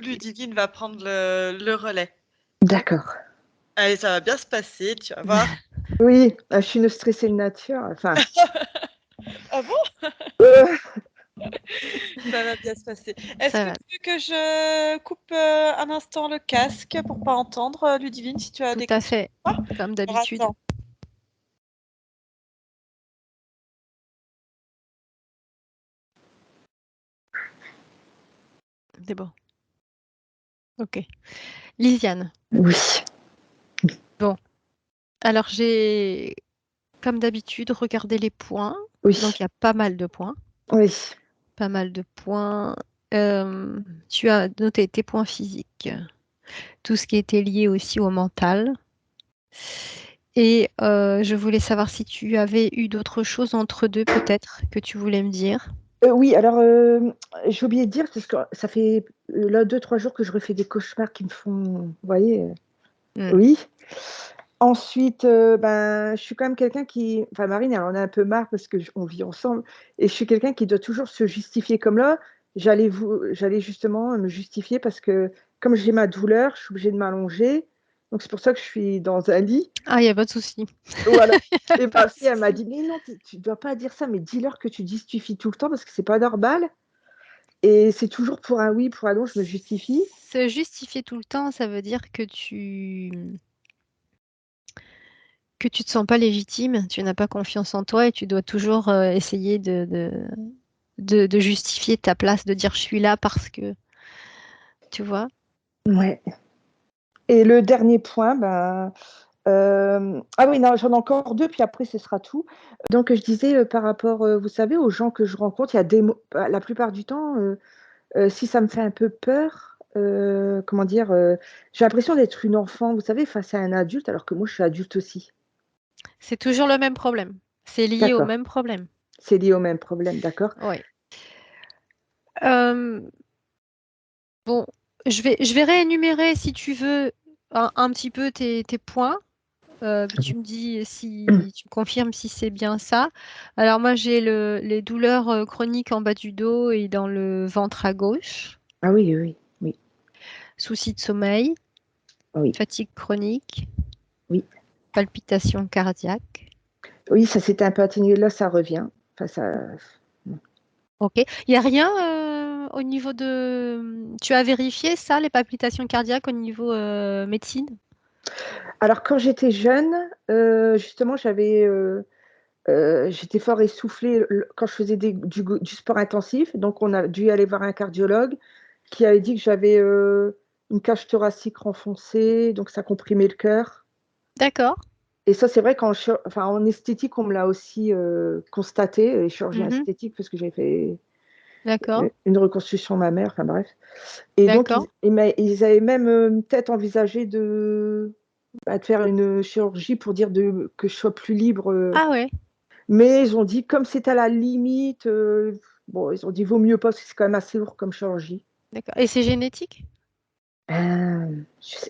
Ludivine va prendre le relais. D'accord. Allez, ça va bien se passer, tu vas voir. Oui, je suis une stressée de nature. Enfin, Ah bon? euh, Ça va bien se passer. Est-ce Ça que va. tu veux que je coupe un instant le casque pour pas entendre, Ludivine, si tu as Tout des à questions? fait, comme Alors, d'habitude. attends. C'est bon. Ok. Lisiane. oui. Alors, j'ai, comme d'habitude, regardé les points. Oui. Donc, il y a pas mal de points. Oui. Pas mal de points. Tu as noté tes points physiques, tout ce qui était lié aussi au mental. Et je voulais savoir si tu avais eu d'autres choses entre deux, peut-être, que tu voulais me dire. Oui, alors, j'ai oublié de dire, parce que ça fait là 2-3 jours que je refais des cauchemars qui me font. Vous voyez Hmm. Oui. Ensuite, je suis quand même quelqu'un qui. Enfin, Marine, elle en a un peu marre parce qu'on vit ensemble. Et je suis quelqu'un qui doit toujours se justifier. Comme là, j'allais justement me justifier parce que, comme j'ai ma douleur, je suis obligée de m'allonger. Donc, c'est pour ça que je suis dans un lit. Ah, il n'y a pas de souci. Voilà. Et Pas ma de fille, elle m'a souci. dit, mais non, tu ne dois pas dire ça, mais dis-leur que tu justifies tout le temps parce que c'est pas normal. Et c'est toujours pour un oui, pour un non, je me justifie. Se justifier tout le temps, ça veut dire que tu te sens pas légitime, tu n'as pas confiance en toi et tu dois toujours essayer de justifier ta place, de dire je suis là parce que, tu vois. Ouais. Et le dernier point, ah oui, non, j'en ai encore deux, puis après, ce sera tout. Donc, je disais par rapport, vous savez, aux gens que je rencontre, il y a la plupart du temps, si ça me fait un peu peur, comment dire, j'ai l'impression d'être une enfant, vous savez, face à un adulte, alors que moi, je suis adulte aussi. C'est toujours le même problème. C'est lié au D'accord. même problème. C'est lié au même problème, d'accord? Oui. Bon, je vais réénumérer si tu veux un petit peu tes points. Puis tu me dis si tu me confirmes si c'est bien ça. Alors moi j'ai les douleurs chroniques en bas du dos et dans le ventre à gauche, Ah oui, oui, oui, soucis de sommeil, oui, fatigue chronique, oui. palpitations cardiaques. Oui, ça s'était un peu atténué, là, ça revient. Enfin, ça. Ok. Il n'y a rien au niveau de... Tu as vérifié ça, les palpitations cardiaques au niveau médecine? Alors, quand j'étais jeune, justement, j'étais fort essoufflée quand je faisais du sport intensif. Donc, on a dû aller voir un cardiologue qui avait dit que j'avais une cage thoracique renfoncée, donc ça comprimait le cœur. D'accord. Et ça, c'est vrai en esthétique, on me l'a aussi constaté, chirurgie Mhm. esthétique, parce que j'ai fait D'accord. une reconstruction mammaire, enfin bref. Et donc, D'accord. ils avaient même peut-être envisagé de faire une chirurgie pour dire que je sois plus libre. Ah ouais. Mais ils ont dit, comme c'est à la limite, bon, ils ont dit, vaut mieux pas, parce que c'est quand même assez lourd comme chirurgie. D'accord. Et c'est génétique? Mais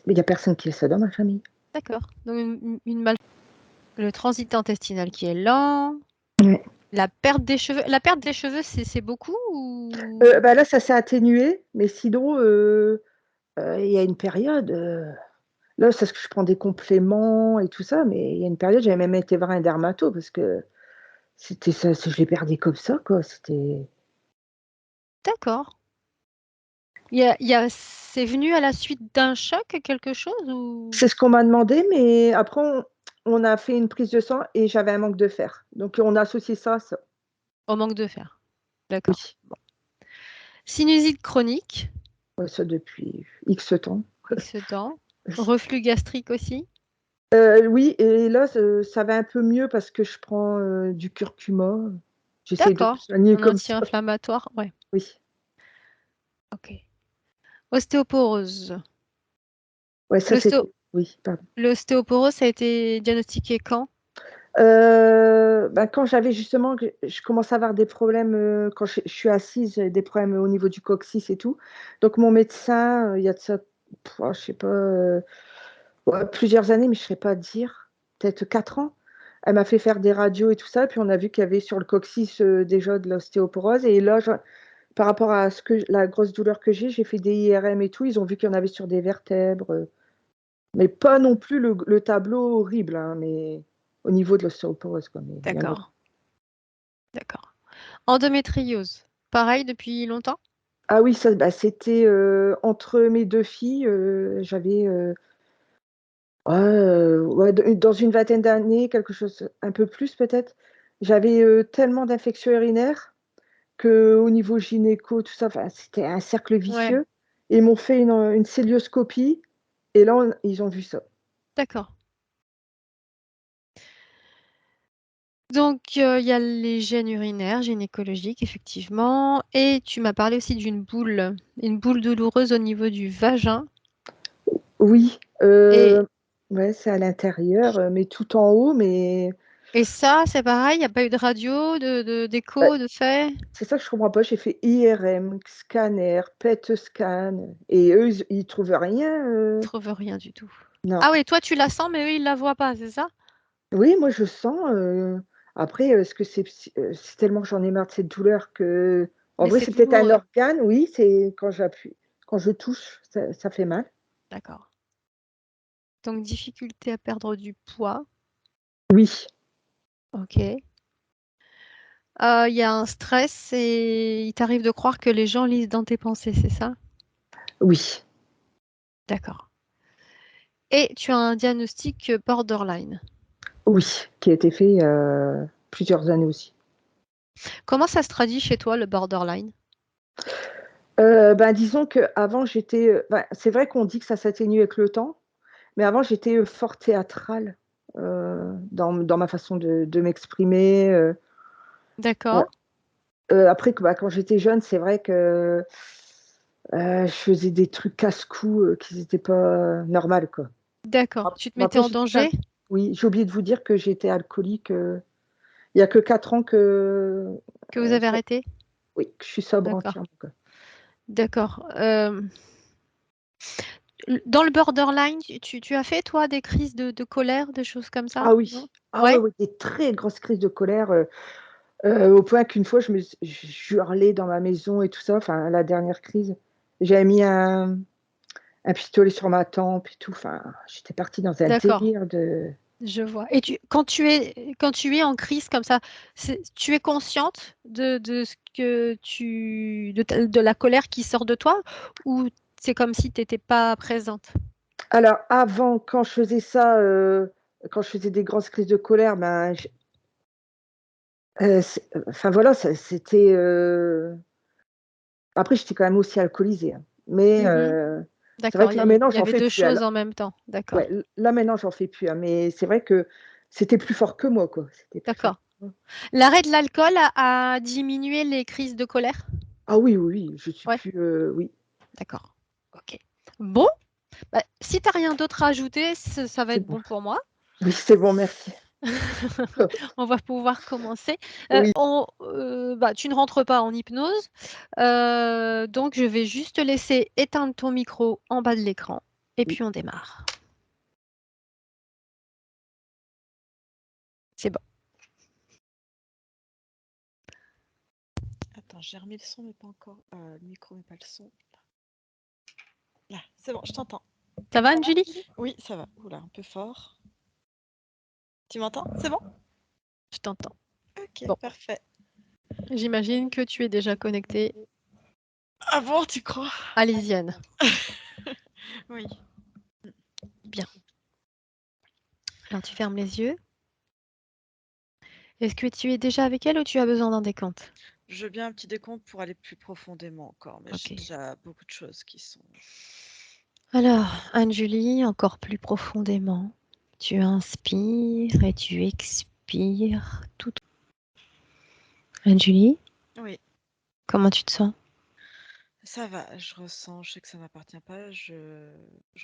il n'y a personne qui a ça dans ma famille. D'accord. Donc le transit intestinal qui est lent, Ouais. la perte des cheveux. La perte des cheveux, c'est beaucoup ou... Là, ça s'est atténué, mais sinon, il y a une période. Là, c'est parce que je prends des compléments et tout ça, mais il y a une période, j'avais même été voir un dermato parce que c'était ça, je les perdais comme ça, quoi. C'était. D'accord. C'est venu à la suite d'un choc, quelque chose ou C'est ce qu'on m'a demandé, mais après, on a fait une prise de sang et j'avais un manque de fer. Donc, on a associé ça à ça. au manque de fer? Oui, D'accord. Bon. Sinusite chronique, ouais, ça depuis X temps. X temps. Reflux gastrique aussi. Oui, et là, ça va un peu mieux parce que je prends du curcuma. J'essaie de me D'accord. soigner Un comme ça. anti-inflammatoire, ouais. Oui, Ok. Ostéoporose. ouais, ça L'ostéo- c'était. Oui, pardon. L'ostéoporose a été diagnostiquée quand? Quand j'avais justement, je commence à avoir des problèmes quand je suis assise, j'ai des problèmes au niveau du coccyx et tout. Donc mon médecin, il y a de ça, je sais pas, ouais, plusieurs années, mais je ne saurais pas dire, peut-être 4 ans. Elle m'a fait faire des radios et tout ça, puis on a vu qu'il y avait sur le coccyx déjà de l'ostéoporose. Et là, par rapport à la grosse douleur que j'ai fait des IRM et tout, ils ont vu qu'il y en avait sur des vertèbres, mais pas non plus le tableau horrible, hein, mais au niveau de l'ostéoporose, quoi, mais rien d'autre. D'accord. D'accord. Endométriose, pareil depuis longtemps? Ah oui, ça, bah, c'était, entre mes 2 filles, j'avais, ouais, dans une vingtaine d'années, quelque chose un peu plus peut-être. J'avais, tellement d'infections urinaires qu'au niveau gynéco, tout ça, enfin, c'était un cercle Ouais, vicieux. Ils m'ont fait une cœlioscopie et là, ils ont vu ça. d'accord. Donc, il y a les gènes urinaires, gynécologiques, effectivement. Et tu m'as parlé aussi d'une une boule douloureuse au niveau du vagin. Oui, Et, ouais, c'est à l'intérieur, mais tout en haut, mais et ça, c'est pareil, il n'y a pas eu de radio, bah, d'écho, de fait? c'est ça que je comprends pas. J'ai fait IRM, scanner, PET scan et eux, ils trouvent rien, Ils trouvent rien du tout. non. Ah oui, toi, tu la sens, mais eux, ils la voient pas, c'est ça? Oui, moi je sens, après, est-ce que c'est tellement que j'en ai marre de cette douleur que en Mais vrai, c'est c'est peut-être un douloureux. organe, oui, c'est quand je touche, ça fait mal. D'accord. Donc, difficulté à perdre du poids. Oui, Ok. Il y a un stress et il t'arrive de croire que les gens lisent dans tes pensées, c'est ça? oui, D'accord. Et tu as un diagnostic borderline. oui, qui a été fait il y a plusieurs années aussi. Comment ça se traduit chez toi, le borderline? Ben, disons qu'avant j'étais, bah, c'est vrai qu'on dit que ça s'atténue avec le temps, mais avant j'étais, fort théâtrale, dans ma façon de m'exprimer, ouais. D'accord. Après que, bah, quand j'étais jeune, c'est vrai que, je faisais des trucs casse-cou, qui étaient pas normales, quoi. D'accord. Tu te Mais mettais après en j'ai quitté danger? oui, j'ai oublié de vous dire que j'étais alcoolique, il y a que 4 ans que, Que vous avez je arrêté? oui, que je suis sobre D'accord. entièrement, quoi. D'accord. Dans le borderline, tu as fait, toi, des crises de colère, des choses comme ça? Ah oui, Non? ah ouais, Ouais? ouais, des très grosses crises de colère, au point qu'une fois je hurlais dans ma maison et tout ça, enfin la dernière crise. J'avais mis un pistolet sur ma tempe et tout, enfin, j'étais partie dans un D'accord. délire de Je vois. Et quand tu es en crise comme ça, tu es consciente de ce que de la colère qui sort de toi ou c'est comme si tu n'étais pas présente? alors avant, quand je faisais ça, quand je faisais des grosses crises de colère, ben, enfin voilà, c'était, après j'étais quand même aussi alcoolisée, hein, mais Mhm. c'est vrai D'accord, que là maintenant il y j'en avait fais deux plus, choses en même temps. ouais, D'accord, là maintenant j'en fais plus, hein, mais c'est vrai que c'était plus fort que moi, quoi, c'était plus fort d'accord. que moi. L'arrêt de l'alcool a diminué les crises de colère? Ah oui, oui, oui, je suis Ouais, plus, oui. d'accord. Ok. Bon, bah, si tu n'as rien d'autre à ajouter, ça va C'est être bon. bon pour moi. Oui, c'est bon, merci. On va pouvoir commencer. Oui, Bah, tu ne rentres pas en hypnose, donc je vais juste te laisser éteindre ton micro en bas de l'écran et oui. puis on démarre. C'est bon. Attends, j'ai remis le son, mais pas encore. Le micro, mais pas le son. Là, c'est bon, je t'entends. Ça va, Anne-Julie? Oui, ça va. Oula, un peu fort. Tu m'entends? C'est bon? Je t'entends. Ok, Bon, parfait. j'imagine que tu es déjà connecté Ah bon, tu crois? à Lisiane. Oui. Bien. Alors tu fermes les yeux. Est-ce que tu es déjà avec elle ou tu as besoin d'un décompte? Je veux bien un petit décompte pour aller plus profondément encore, mais j'ai Ok. déjà beaucoup de choses qui sont. Alors, Anne-Julie, encore plus profondément. Tu inspires et tu expires tout. Anne-Julie, Oui, comment tu te sens? ça va, je ressens, je sais que ça m'appartient pas, je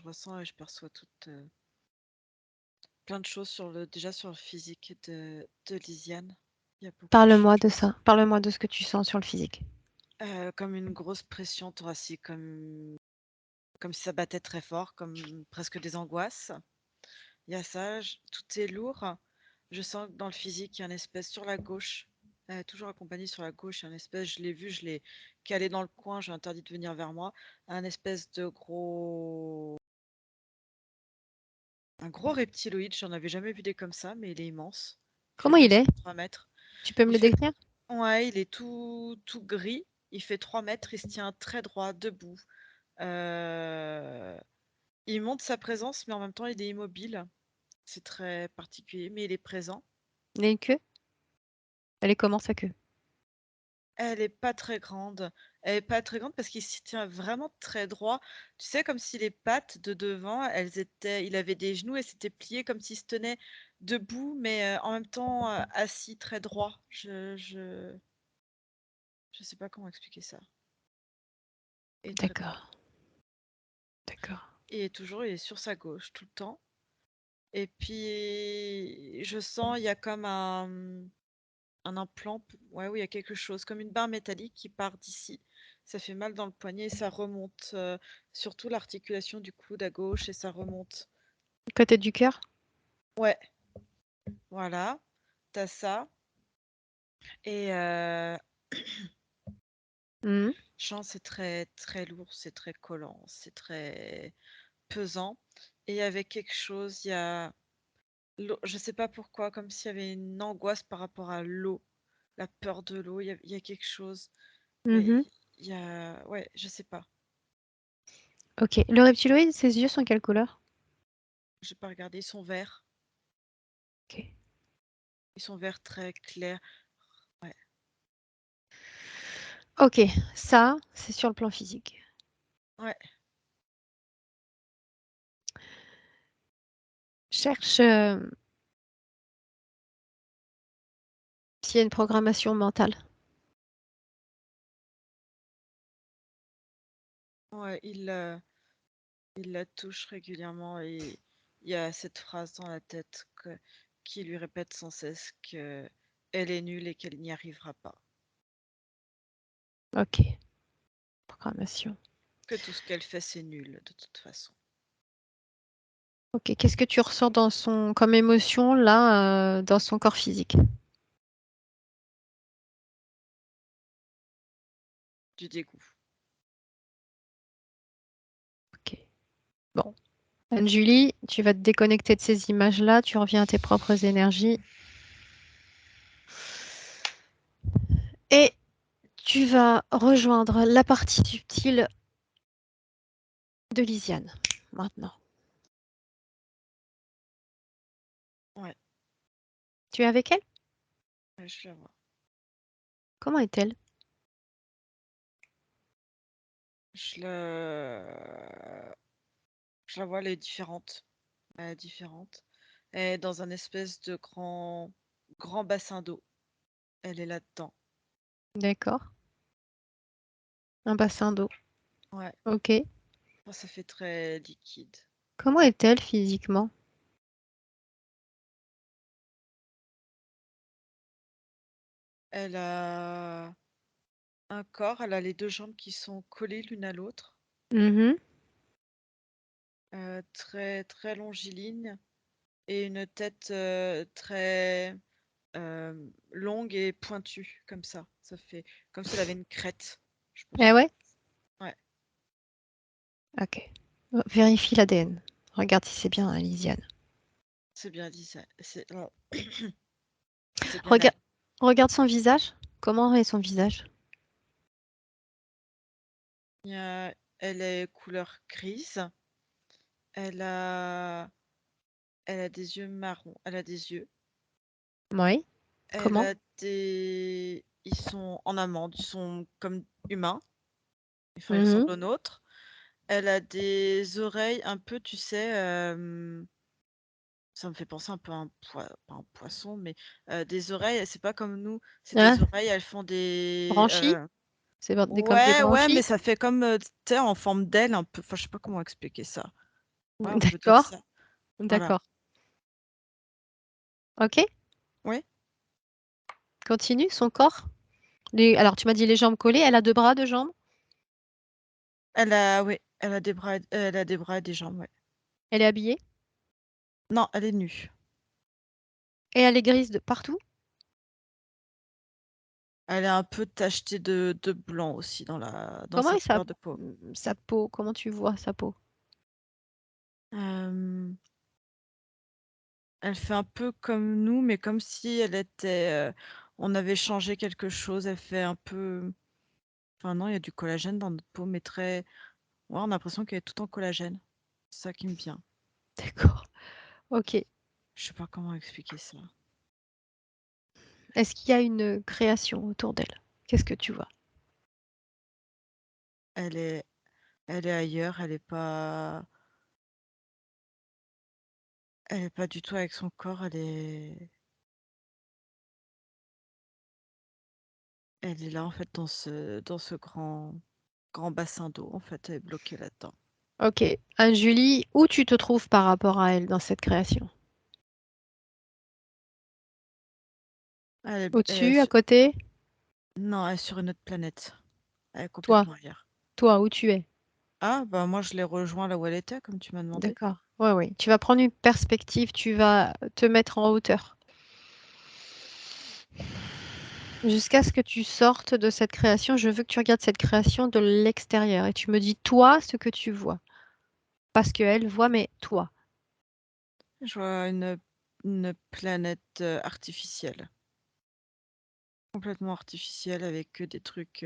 ressens et je perçois toutes plein de choses déjà sur le physique de Lisiane. Il y a beaucoup de Parle-moi de choses. ça. Parle-moi de ce que tu sens sur le physique. Comme une grosse pression thoracique, comme si ça battait très fort, comme presque des angoisses. Il y a ça, tout est lourd. Je sens que dans le physique, il y a une espèce sur la gauche, Elle est toujours accompagnée sur la gauche, un espèce, je l'ai vu, je l'ai calé dans le coin, j'ai interdit de venir vers moi. Un espèce de un gros reptiloïde, j'en avais jamais vu des comme ça, mais il est immense. Il fait Comment il est? facilement 3 mètres. Tu peux me Il le fait, décrire? ouais, il est tout gris. Il fait 3 mètres, il se tient très droit, debout. Euh, Il montre sa présence, mais en même temps, il est immobile. C'est très particulier, mais il est présent. Il a une queue? Elle est comment sa queue? Elle est pas très grande. Elle est pas très grande parce qu'il s'y tient vraiment très droit. Tu sais, comme si les pattes de devant, il avait des genoux et s'était plié comme s'il se tenait debout, mais en même temps assis très droit. Je sais pas comment expliquer ça. Et très droit. D'accord, d'accord. Et toujours, il est sur sa gauche tout le temps. Et puis, je sens, il y a comme un implant, ouais, oui, il y a quelque chose, comme une barre métallique qui part d'ici. Ça fait mal dans le poignet et ça remonte, surtout l'articulation du coude à gauche et ça remonte. Côté du cœur? Ouais, voilà, t'as ça. Et Mhm. chant, c'est très très lourd, c'est très collant, c'est très pesant. Et avec quelque chose, il y a je sais pas pourquoi, comme s'il y avait une angoisse par rapport à l'eau, la peur de l'eau, il y a quelque chose. Mais Mhm. il y a, ouais, je sais pas. Ok. Le reptiloïde, ses yeux sont quelle couleur? J'ai pas regardé, ils sont verts. Ok. Ils sont verts très clairs. Ouais. Ok, ça, c'est sur le plan physique. Ouais. Cherche s'il y a une programmation mentale. Ouais, il la touche régulièrement et il y a cette phrase dans la tête qui lui répète sans cesse que elle est nulle et qu'elle n'y arrivera pas. Ok, programmation. Que tout ce qu'elle fait, c'est nul de toute façon. Ok, qu'est-ce que tu ressens dans son, comme émotion là, dans son corps physique? Du dégoût. Ok. Bon. Anne-Julie, tu vas te déconnecter de ces images-là, tu reviens à tes propres énergies. Et tu vas rejoindre la partie subtile de Lisiane, maintenant. Ouais, Tu es avec elle? ouais, je la vois. Comment est-elle? Je la... je la vois, elle est différente. Elle est différente. Elle est dans un espèce de grand bassin d'eau. Elle est là-dedans. D'accord. Un bassin d'eau. Ouais, Ok. oh, ça fait très liquide. Comment est-elle physiquement? Elle a un corps, elle a les 2 jambes qui sont collées l'une à l'autre, Mhm. très très longiligne et une tête, très, longue et pointue comme ça. Ça fait comme si elle avait une crête, je Ah pense. ouais? Ouais, Ok. Vérifie l'ADN. Regarde si c'est bien hein, Lisiane. c'est bien dit ça. C'est bien elle. Regarde, regarde son visage. Comment est son visage? Il y a Elle est couleur grise, elle a elle a des yeux marrons, elle a des yeux, Oui. elle Comment? a des ils sont en amande, ils sont comme humains, enfin ils Mhm. ressemblent aux nôtres. Elle a des oreilles un peu, tu sais, ça me fait penser un peu à pas un poisson, mais des oreilles, c'est pas comme nous, c'est des Hein? oreilles, elles font des, Branchies? C'est comme des ouais, ouais, mais branchies? ça fait comme, tu sais, en forme d'aile un peu, enfin, je sais pas comment expliquer ça. Ouais, on peut dire D'accord. ça. Voilà. D'accord. Ok. Oui, Continue. Son corps. Alors, tu m'as dit les jambes collées. Elle a deux bras, deux jambes. oui, elle a des bras et des jambes, ouais. Elle est habillée. Non, elle est nue. Et elle est grise de partout. Elle est un peu tachetée de blanc aussi dans Comment sa est couleur de peau. sa peau? Comment tu vois sa peau? Euh, Elle fait un peu comme nous, mais comme si on avait changé quelque chose. Elle fait un peu. Enfin non, il y a du collagène dans notre peau, mais très. Ouais, on a l'impression qu'elle est tout en collagène. C'est ça qui me vient. D'accord. Ok. Je sais pas comment expliquer ça. Est-ce qu'il y a une création autour d'elle? Qu'est-ce que tu vois? Elle est, elle est ailleurs. Elle est pas du tout avec son corps. Elle est là en fait dans ce grand bassin d'eau. En fait, elle est bloquée là-dedans. Ok. Julie, où tu te trouves par rapport à elle dans cette création? Elle est Au-dessus, à côté? non, elle est sur une autre planète. Elle est Toi, complètement ailleurs. toi, où tu es? Ah, bah moi je l'ai rejoint là où elle était, comme tu m'as demandé. D'accord. Ouais, oui. Tu vas prendre une perspective, tu vas te mettre en hauteur. Jusqu'à ce que tu sortes de cette création, je veux que tu regardes cette création de l'extérieur et tu me dis toi ce que tu vois. Parce qu'elle voit, mais toi. Je vois une planète artificielle. Complètement artificielle avec que des trucs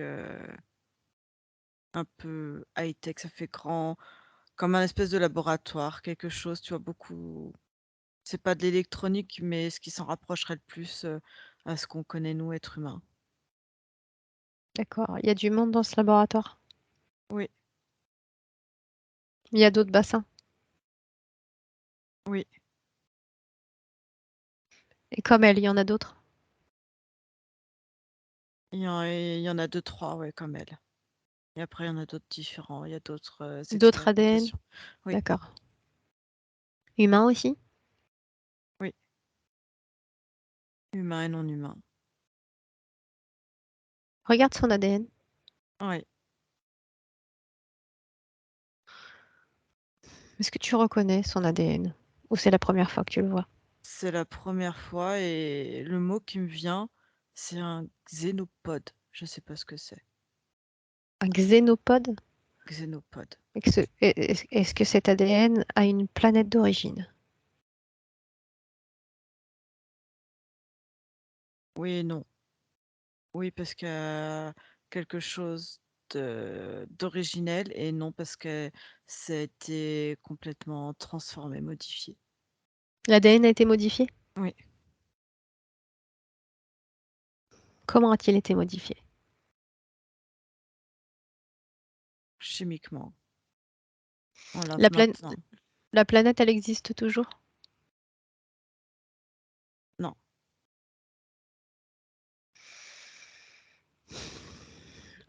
un peu high-tech. Ça fait grand, comme un espèce de laboratoire, quelque chose, tu vois, beaucoup. C'est pas de l'électronique, mais ce qui s'en rapprocherait le plus à ce qu'on connaît nous, êtres humains. D'accord. Il y a du monde dans ce laboratoire. Oui, Il y a d'autres bassins. oui. Et comme elle, il y en a d'autres. Il y en a deux, trois, ouais, comme elle. Et après, il y en a d'autres différents. Il y a d'autres D'autres ADN. expérimentations. Oui, D'accord. Humain aussi. oui. Humain et non humain. Regarde son ADN. Oui. Est-ce que tu reconnais son ADN? Ou c'est la première fois que tu le vois? C'est la première fois et le mot qui me vient, c'est un xénopode. Je sais pas ce que c'est. Un xénopode? Xénopode. Est-ce que cet ADN a une planète d'origine? Oui et non. Oui, parce qu'il y a quelque chose d'originel et non parce que ça a été complètement transformé, modifié. L'ADN a été modifié? Oui, Comment a-t-il été modifié? chimiquement, en la La, plan- maintenant. la planète, elle existe toujours? Non,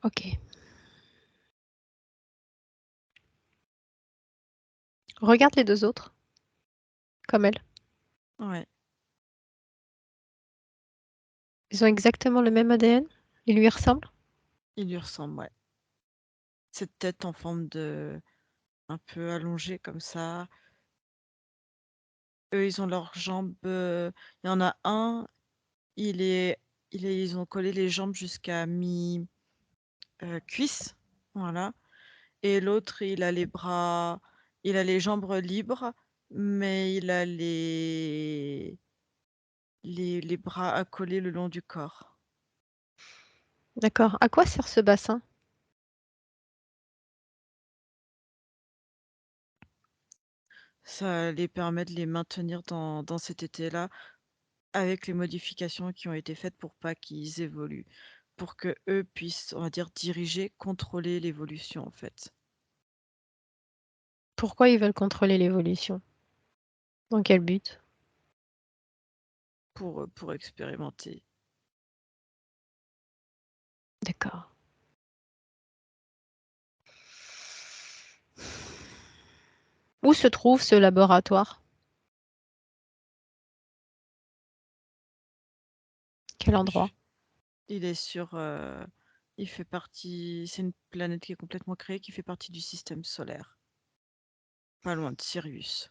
Ok. Regarde les deux autres, comme elle. ouais, Ils ont exactement le même ADN? Ils lui ressemblent? il lui ressemble, ouais. Cette tête en forme de un peu allongée comme ça. Eux, ils ont leurs jambes. Il y en a un, il est, ils ont collé les jambes jusqu'à mi cuisse, voilà. Et l'autre, il a les jambes libres, mais il a les bras accolés le long du corps. D'accord. À quoi sert ce bassin? Ça les permet de les maintenir dans cet état-là avec les modifications qui ont été faites pour pas qu'ils évoluent, pour que eux puissent, on va dire, diriger, contrôler l'évolution en fait, Pourquoi ils veulent contrôler l'évolution? Dans quel but? pour expérimenter. D'accord. Où se trouve ce laboratoire? Quel endroit? Je- Il est il fait partie, c'est une planète qui est complètement créée, qui fait partie du système solaire, pas loin de Sirius.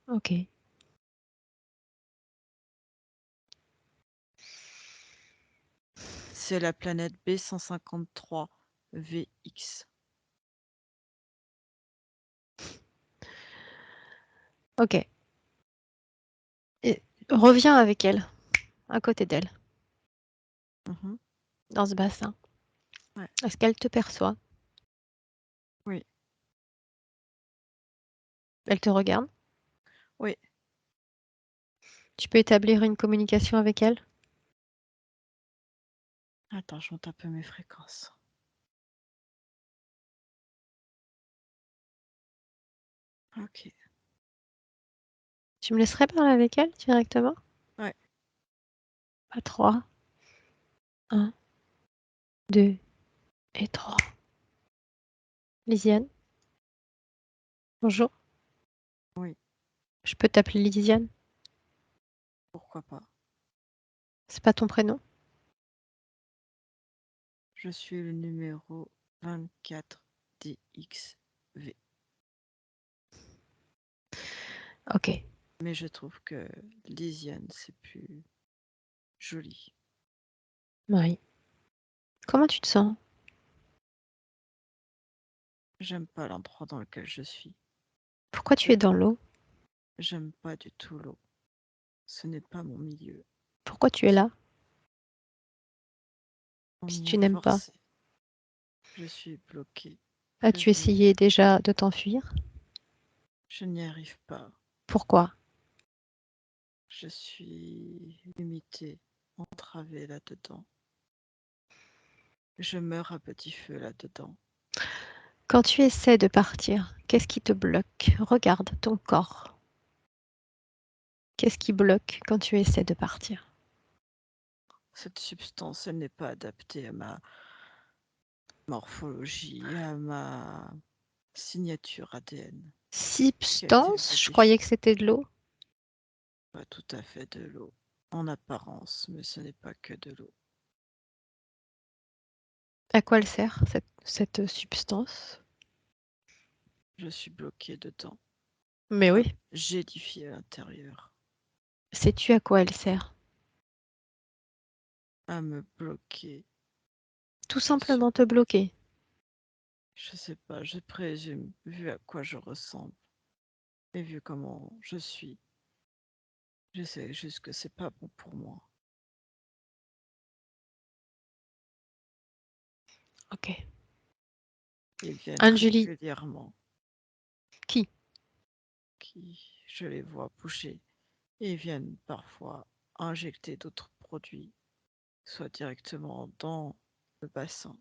Ok. C'est la planète B153 VX. Ok. Et reviens avec elle, à côté d'elle, Mhm. dans ce bassin. Ouais. Est-ce qu'elle te perçoit? Oui, Elle te regarde? oui. Tu peux établir une communication avec elle? Attends, je monte un peu mes fréquences. Ok. Tu me laisserais parler avec elle directement? Ouais. À 3. 1, 2 et 3. Lisiane? Bonjour. Oui, Je peux t'appeler Lisiane? pourquoi pas. C'est pas ton prénom? Je suis le numéro 24DXV. Ok. Mais je trouve que Lisiane, c'est plus joli. Oui. Comment tu te sens? J'aime pas l'endroit dans lequel je suis. Pourquoi tu es dans l'eau? J'aime pas du tout l'eau. Ce n'est pas mon milieu. Pourquoi tu es là? On Si m'y tu a n'aimes pas. forcé. Je suis bloquée, As-tu prisonnière. essayé déjà de t'enfuir? Je n'y arrive pas. Pourquoi? Je suis limitée, entravée là-dedans. Je meurs à petit feu là-dedans. Quand tu essaies de partir, qu'est-ce qui te bloque? Regarde ton corps. Qu'est-ce qui bloque quand tu essaies de partir? Cette substance, elle n'est pas adaptée à ma morphologie, à ma signature ADN qui a été Substance? Je croyais modifiée. que c'était de l'eau. Pas tout à fait de l'eau, en apparence, mais ce n'est pas que de l'eau. À quoi elle sert, cette substance? Je suis bloquée dedans, Mais oui. gélifiée à l'intérieur, Sais-tu à quoi elle sert? à me bloquer. Tout Je suis, simplement te bloquer. je sais pas, je présume, vu à quoi je ressemble et vu comment je suis, je sais juste que c'est pas bon pour moi. Ok. Ils viennent Anne-Julie, régulièrement, qui? je les vois bouger, et ils viennent parfois injecter d'autres produits, soit directement dans le bassin,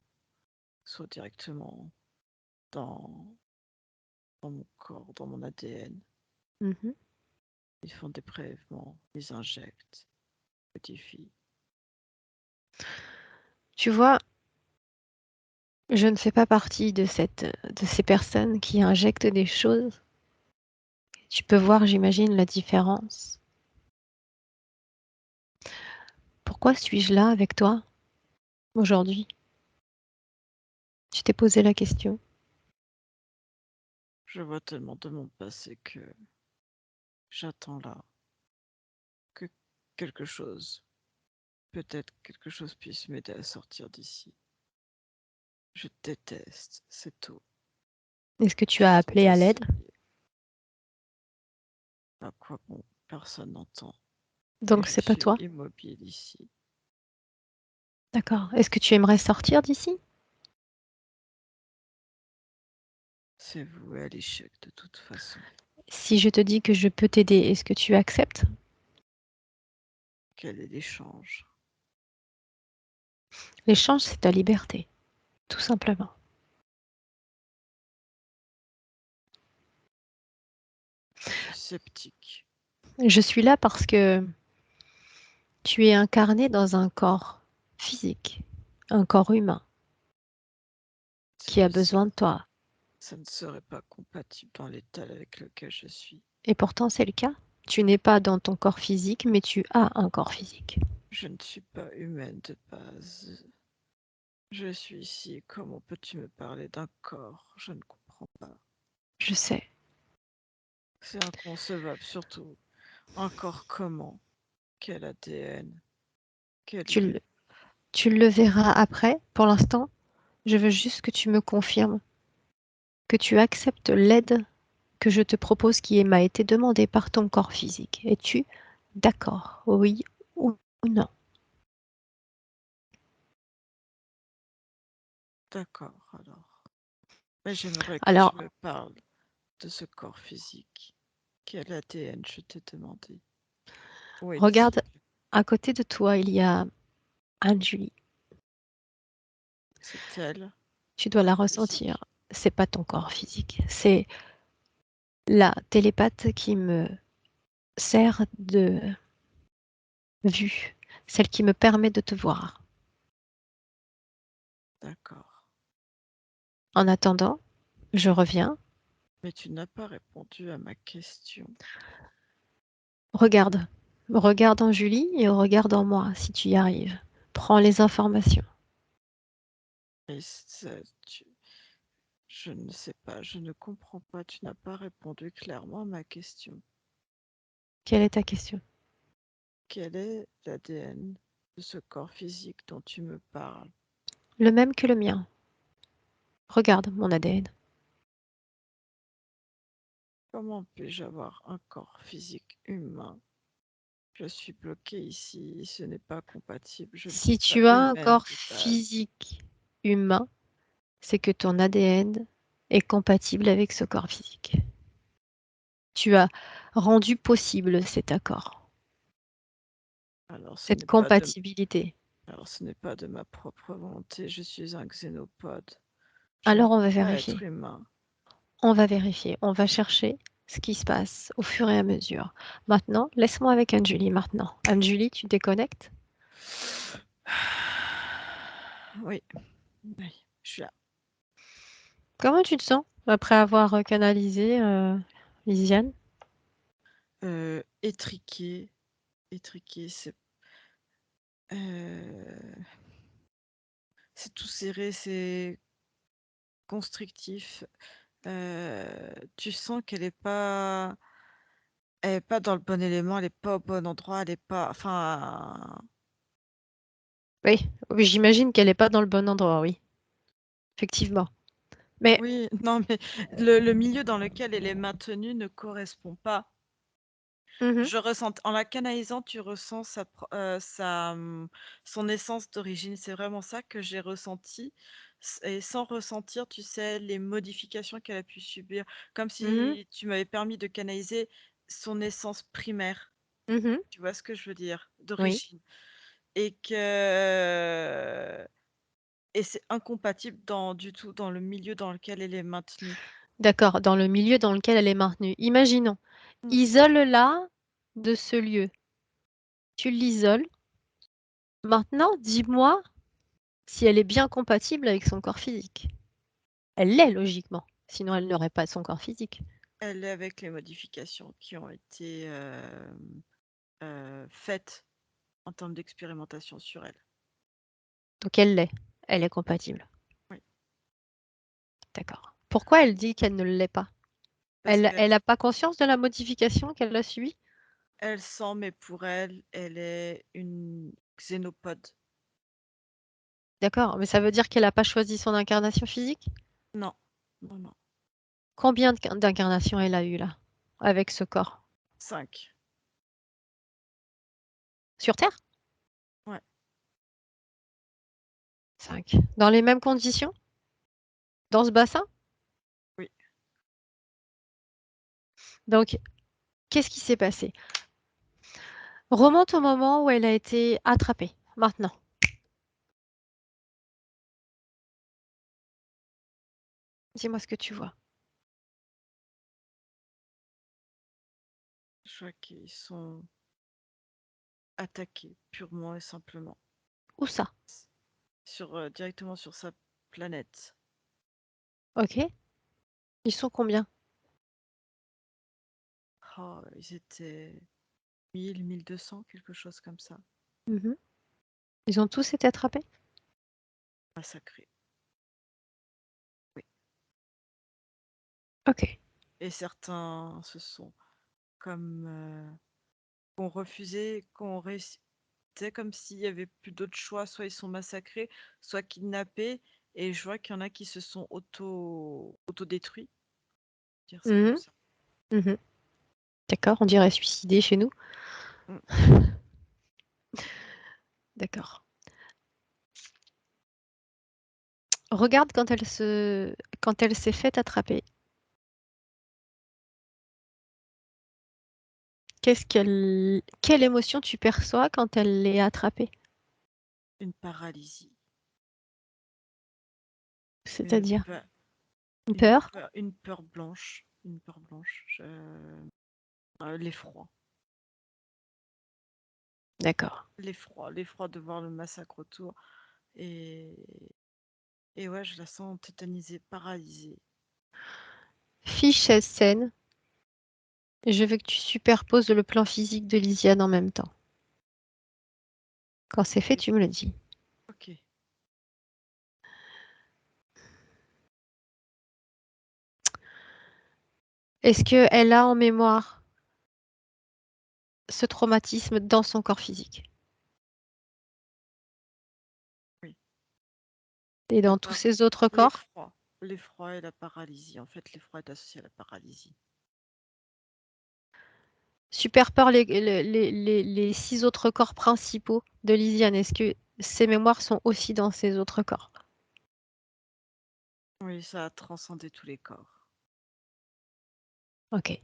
soit directement dans, dans mon corps, dans mon ADN. Mhm. Ils font des prélèvements, ils injectent, modifient. Tu vois, je ne fais pas partie de ces personnes qui injectent des choses. Tu peux voir, j'imagine, la différence. Pourquoi suis-je là avec toi aujourd'hui? Tu t'es posé la question. Je vois tellement de mon passé que j'attends là que quelque chose, peut-être quelque chose puisse m'aider à sortir d'ici. Je déteste cette eau. Est-ce que tu J'ai as tout appelé à l'aide? essayé. À quoi bon, personne n'entend. Et Donc je c'est pas suis toi. immobile ici. D'accord. Est-ce que tu aimerais sortir d'ici? C'est voué à l'échec de toute façon. Si je te dis que je peux t'aider, est-ce que tu acceptes? Quel est l'échange? L'échange, c'est ta liberté, tout simplement. Je suis sceptique. Je suis là parce que tu es incarné dans un corps physique, un corps humain qui a besoin de toi. Ça ne serait pas compatible dans l'état avec lequel je suis. Et pourtant, c'est le cas. Tu n'es pas dans ton corps physique, mais tu as un corps physique. Je ne suis pas humaine de base. Je suis ici. Comment peux-tu me parler d'un corps? Je ne comprends pas. Je sais. C'est inconcevable, surtout. Un corps comment? Quel ADN? Tu Quel... le, Tu le verras après. Pour l'instant, je veux juste que tu me confirmes que tu acceptes l'aide que je te propose m'a été demandée par ton corps physique. Es-tu d'accord? Oui ou non? D'accord, alors. Mais j'aimerais que tu Alors, me parles de ce corps physique. Quel ADN je t'ai demandé? Où regarde, est-il? à côté de toi, il y a Anne-Julie. C'est elle, Tu dois corps la physique. ressentir. C'est pas ton corps physique. C'est la télépathe qui me sert de vue, celle qui me permet de te voir. D'accord. En attendant, je reviens. Mais tu n'as pas répondu à ma question. Regarde. Regarde en Julie et regarde en moi si tu y arrives. Prends les informations. Et je ne sais pas, je ne comprends pas. Tu n'as pas répondu clairement à ma question. Quelle est ta question? Quel est l'ADN de ce corps physique dont tu me parles? Le même que le mien. Regarde mon ADN. Comment puis-je avoir un corps physique humain? Je suis bloqué ici, ce n'est pas compatible, je ne suis Si pas tu as un humaine corps de base. physique humain, c'est que ton ADN est compatible avec ce corps physique. Tu as rendu possible cet accord, Alors ce cette n'est pas de, compatibilité. alors ce n'est pas de ma propre volonté, je suis un xénopode. Je ne Alors on peux va pas être vérifier. humain. On va vérifier. On va chercher ce qui se passe au fur et à mesure. Maintenant, laisse-moi avec Anne-Julie maintenant. Anne-Julie, tu déconnectes? Oui, oui, je suis là. Comment tu te sens après avoir canalisé Lisiane? Étriqué, étriqué, euh, c'est tout serré, c'est constrictif. Tu sens elle est pas dans le bon élément, elle est pas au bon endroit, elle est pas, enfin, Oui, oui, j'imagine qu'elle n'est pas dans le bon endroit, oui, effectivement. Mais oui, non, mais le milieu dans lequel elle est maintenue ne correspond pas. mhm, Je ressens, en la canalisant, tu ressens son essence d'origine. C'est vraiment ça que j'ai ressenti. Et sans ressentir, tu sais, les modifications qu'elle a pu subir. Comme mhm, si tu m'avais permis de canaliser son essence primaire. mhm, Tu vois ce que je veux dire? oui, D'origine. Et que et c'est incompatible du tout dans le milieu dans lequel elle est maintenue. d'accord, dans le milieu dans lequel elle est maintenue. Imaginons, Mmh. isole-la de ce lieu. Tu l'isoles. Maintenant, dis-moi si elle est bien compatible avec son corps physique. Elle l'est logiquement, sinon elle n'aurait pas son corps physique. Elle est avec les modifications qui ont été, faites en termes d'expérimentation sur elle. Donc elle l'est, elle est compatible. Oui, D'accord. Pourquoi elle dit qu'elle ne l'est pas? parce Elle qu'elle n'a pas conscience de la modification qu'elle a subie? elle sent, mais pour elle, elle est une xénopode. D'accord, mais ça veut dire qu'elle n'a pas choisi son incarnation physique? Non, non, non. Combien d'incarnations elle a eu là, avec ce corps? 5. Sur Terre? Ouais, 5. Dans les mêmes conditions? Dans ce bassin? oui. Donc, qu'est-ce qui s'est passé? Remonte au moment où elle a été attrapée. Maintenant, dis-moi ce que tu vois. Je vois qu'ils sont attaqués purement et simplement. Où ça? Directement sur sa planète. Ok. Ils sont combien? Oh, ils étaient 1200, quelque chose comme ça. Mhm. Ils ont tous été attrapés? Massacrés. Oui. Ok. Et certains se sont comme ont refusé, sais, comme s'il y avait plus d'autres choix, soit ils sont massacrés, soit kidnappés, et je vois qu'il y en a qui se sont autodétruits, dire ça comme Mhm, ça. mhm. D'accord, on dirait suicidé chez nous. Mm. D'accord. Regarde quand elle s'est faite attraper. Quelle émotion tu perçois quand elle l'est attrapée? Une paralysie, une C'est-à-dire peur, une peur? une peur blanche, une peur blanche, l'effroi, D'accord. l'effroi de voir le massacre autour, et, et ouais, je la sens tétanisée, paralysée. Fiche cette scène. Je veux que tu superposes le plan physique de Lisiane en même temps. Quand c'est fait, Ok, tu me le dis. ok. Est-ce qu'elle a en mémoire ce traumatisme dans son corps physique Oui. et La dans tous par- ses autres corps? L'effroi, l'effroi et la paralysie. En fait, l'effroi est associé à la paralysie. Superpose les 6 autres corps principaux de Lisiane. Est-ce que ses mémoires sont aussi dans ces autres corps? Oui, ça a transcendé tous les corps. Ok,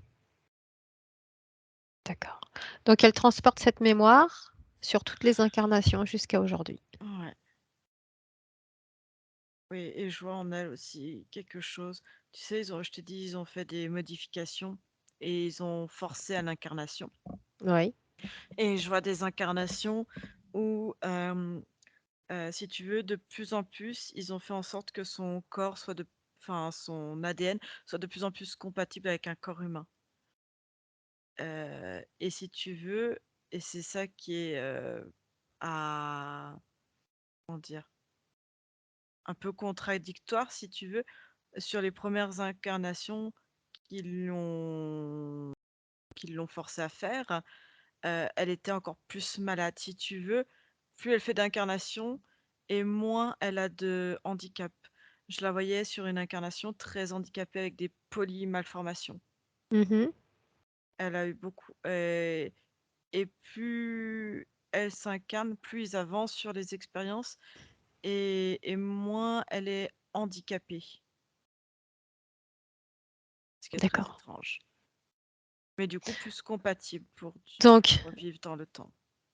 d'accord. Donc elle transporte cette mémoire sur toutes les incarnations jusqu'à aujourd'hui. Ouais. Oui, et je vois en elle aussi quelque chose. Tu sais, je t'ai dit, ils ont fait des modifications et ils ont forcé à l'incarnation. Oui. Et je vois des incarnations où, si tu veux, de plus en plus, ils ont fait en sorte que son corps soit enfin, son ADN soit de plus en plus compatible avec un corps humain. Et si tu veux, et c'est ça qui est à, comment dire, un peu contradictoire, si tu veux, sur les premières incarnations qu'ils l'ont qu'ils l'ont forcé à faire, elle était encore plus malade, si tu veux. Plus elle fait d'incarnations et moins elle a de handicap. Je la voyais sur une incarnation très handicapée avec des polymalformations. Mhm. Elle a eu beaucoup, et plus elle s'incarne, plus ils avancent sur les expériences, et moins elle est handicapée, ce qui est très D'accord. étrange. Mais du coup, plus compatible Donc, pour vivre dans le temps.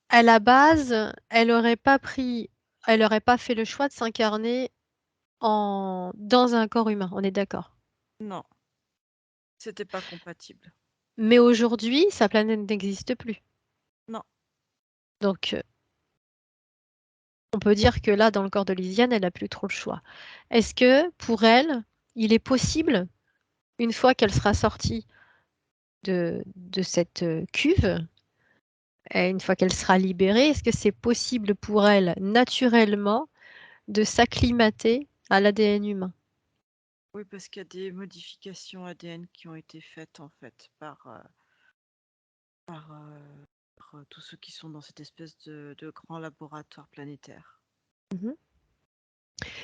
à la base, elle aurait pas fait le choix de s'incarner dans un corps humain, on est d'accord. Non, c'était pas compatible. Mais aujourd'hui, sa planète n'existe plus. Non, Donc, on peut dire que là, dans le corps de Lisiane, elle a plus trop le choix. Est-ce que, pour elle, il est possible, une fois qu'elle sera sortie de cette cuve, et une fois qu'elle sera libérée, est-ce que c'est possible pour elle, naturellement, de s'acclimater à l'ADN humain? oui, parce qu'il y a des modifications ADN qui ont été faites en fait par tous ceux qui sont dans cette espèce de grand laboratoire planétaire. Mhm.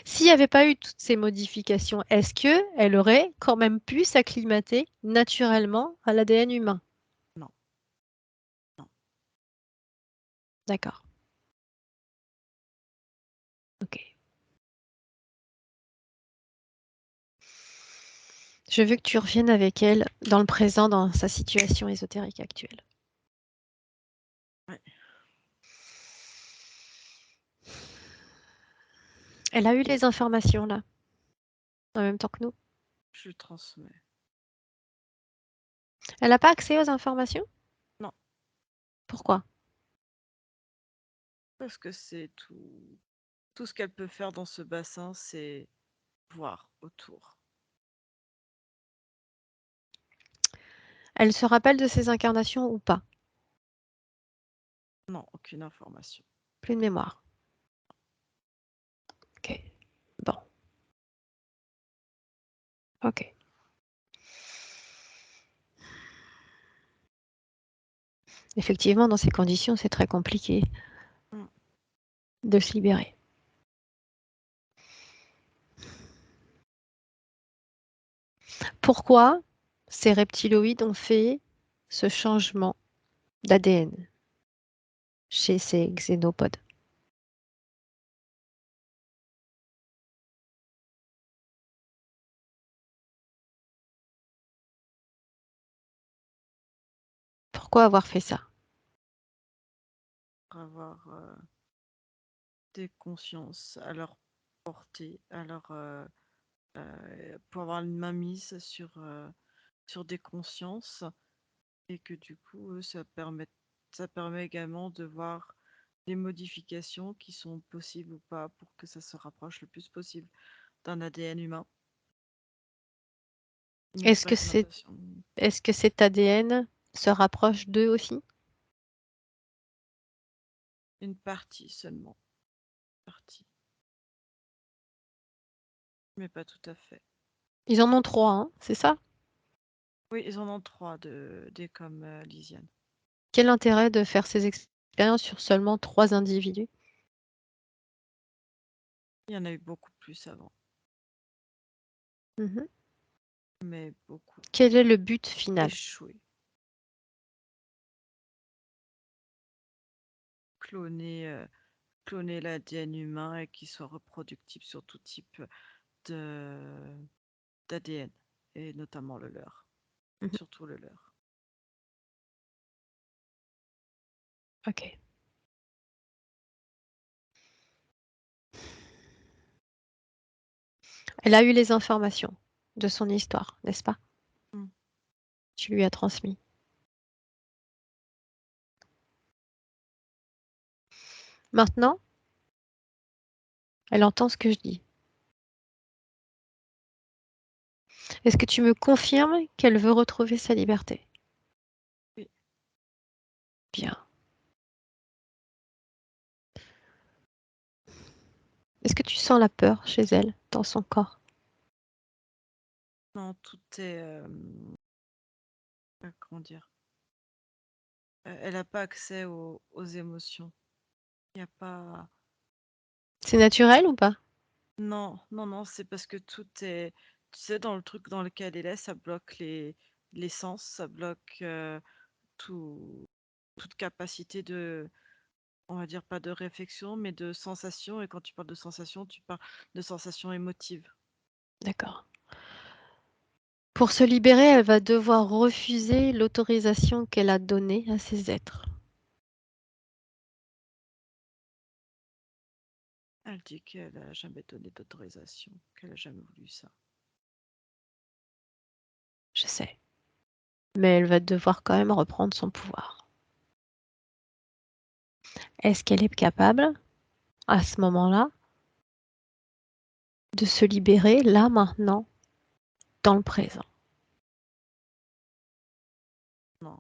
S'il n'y avait pas eu toutes ces modifications, est-ce qu'elle aurait quand même pu s'acclimater naturellement à l'ADN humain? Non, non. D'accord. Ok. Je veux que tu reviennes avec elle dans le présent, dans sa situation ésotérique actuelle. Ouais, Elle a eu les informations là, en même temps que nous. je le transmets. Elle n'a pas accès aux informations? Non, Pourquoi? parce que c'est tout ce qu'elle peut faire dans ce bassin, c'est voir autour. Elle se rappelle de ses incarnations ou pas? Non, aucune information. Plus de mémoire. Ok. Bon. Ok. Effectivement, dans ces conditions, c'est très compliqué. de se libérer. Pourquoi ces reptiloïdes ont fait ce changement d'ADN chez ces xénopodes? Pourquoi avoir fait ça? Pour avoir des consciences à leur portée, pour avoir une mainmise sur des consciences et que du coup, ça permet également de voir les modifications qui sont possibles ou pas pour que ça se rapproche le plus possible d'un ADN humain. Une Est-ce que c'est, représentation, est-ce que cet ADN se rapproche d'eux aussi? une partie seulement, partie, mais pas tout à fait. Ils en ont 3, hein, c'est ça? Oui, ils en ont 3 des comme Lisiane. Quel intérêt de faire ces expériences sur seulement 3 individus? Il y en a eu beaucoup plus avant, Mhm. mais beaucoup Quel est le but final? échoué. Cloner, cloner l'ADN humain et qu'il soit reproductible sur tout type de d'ADN, et notamment le leur, Mhm. surtout le leur. Ok. Elle a eu les informations de son histoire, n'est-ce pas? Mm. Tu lui as transmis. Maintenant, elle entend ce que je dis. Est-ce que tu me confirmes qu'elle veut retrouver sa liberté? Oui, Bien. Est-ce que tu sens la peur chez elle, dans son corps? non, tout est, comment dire, elle n'a pas accès aux émotions. Il n'y a pas. C'est naturel ou pas? Non, non, non, c'est parce que tout est. Tu sais, dans le truc dans lequel elle est, ça bloque les sens, ça bloque tout, toute capacité de, on va dire pas de réflexion, mais de sensation. Et quand tu parles de sensation, tu parles de sensation émotive. D'accord. Pour se libérer, elle va devoir refuser l'autorisation qu'elle a donnée à ces êtres. Elle dit qu'elle a jamais donné d'autorisation, qu'elle a jamais voulu ça. Je sais. Mais elle va devoir quand même reprendre son pouvoir. Est-ce qu'elle est capable, à ce moment-là, de se libérer là, maintenant, dans le présent? Non,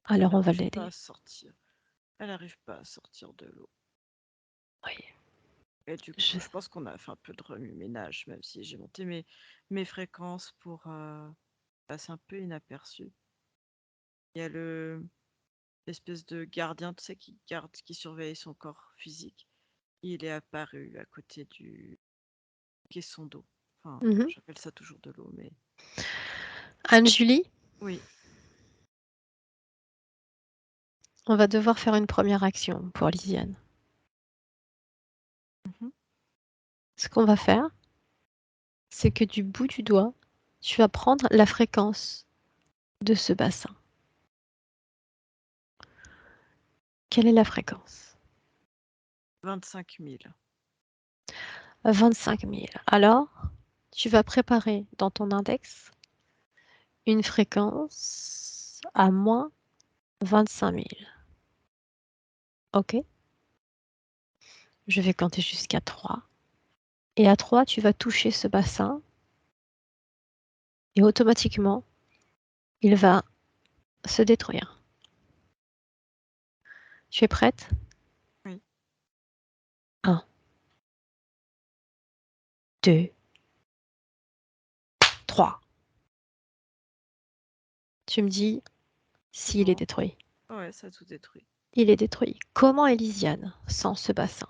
elle Alors on va n'arrive pas à l'aider. sortir. Elle n'arrive pas à sortir de l'eau. Oui. Et du Je... coup, je pense qu'on a fait un peu de remue-ménage, même si j'ai monté mes fréquences pour passer un peu inaperçu. Il y a l'espèce de gardien, tu sais, qui garde, qui surveille son corps physique. Il est apparu à côté du caisson d'eau. Enfin, Mhm. j'appelle ça toujours de l'eau, mais Anne-Julie, oui. on va devoir faire une première action pour Lisiane. Mhm. Ce qu'on va faire, c'est que du bout du doigt, tu vas prendre la fréquence de ce bassin. Quelle est la fréquence? 25 000. 25 000. Alors, tu vas préparer dans ton index une fréquence à moins 25 000. OK? Je vais compter jusqu'à 3. Et à 3, tu vas toucher ce bassin et automatiquement, il va se détruire. Tu es prête? Oui. 1, 2, 3. Tu me dis C'est s'il est bon. détruit. Ouais, ça a tout détruit. Il est détruit. Comment est Lisiane sans ce bassin?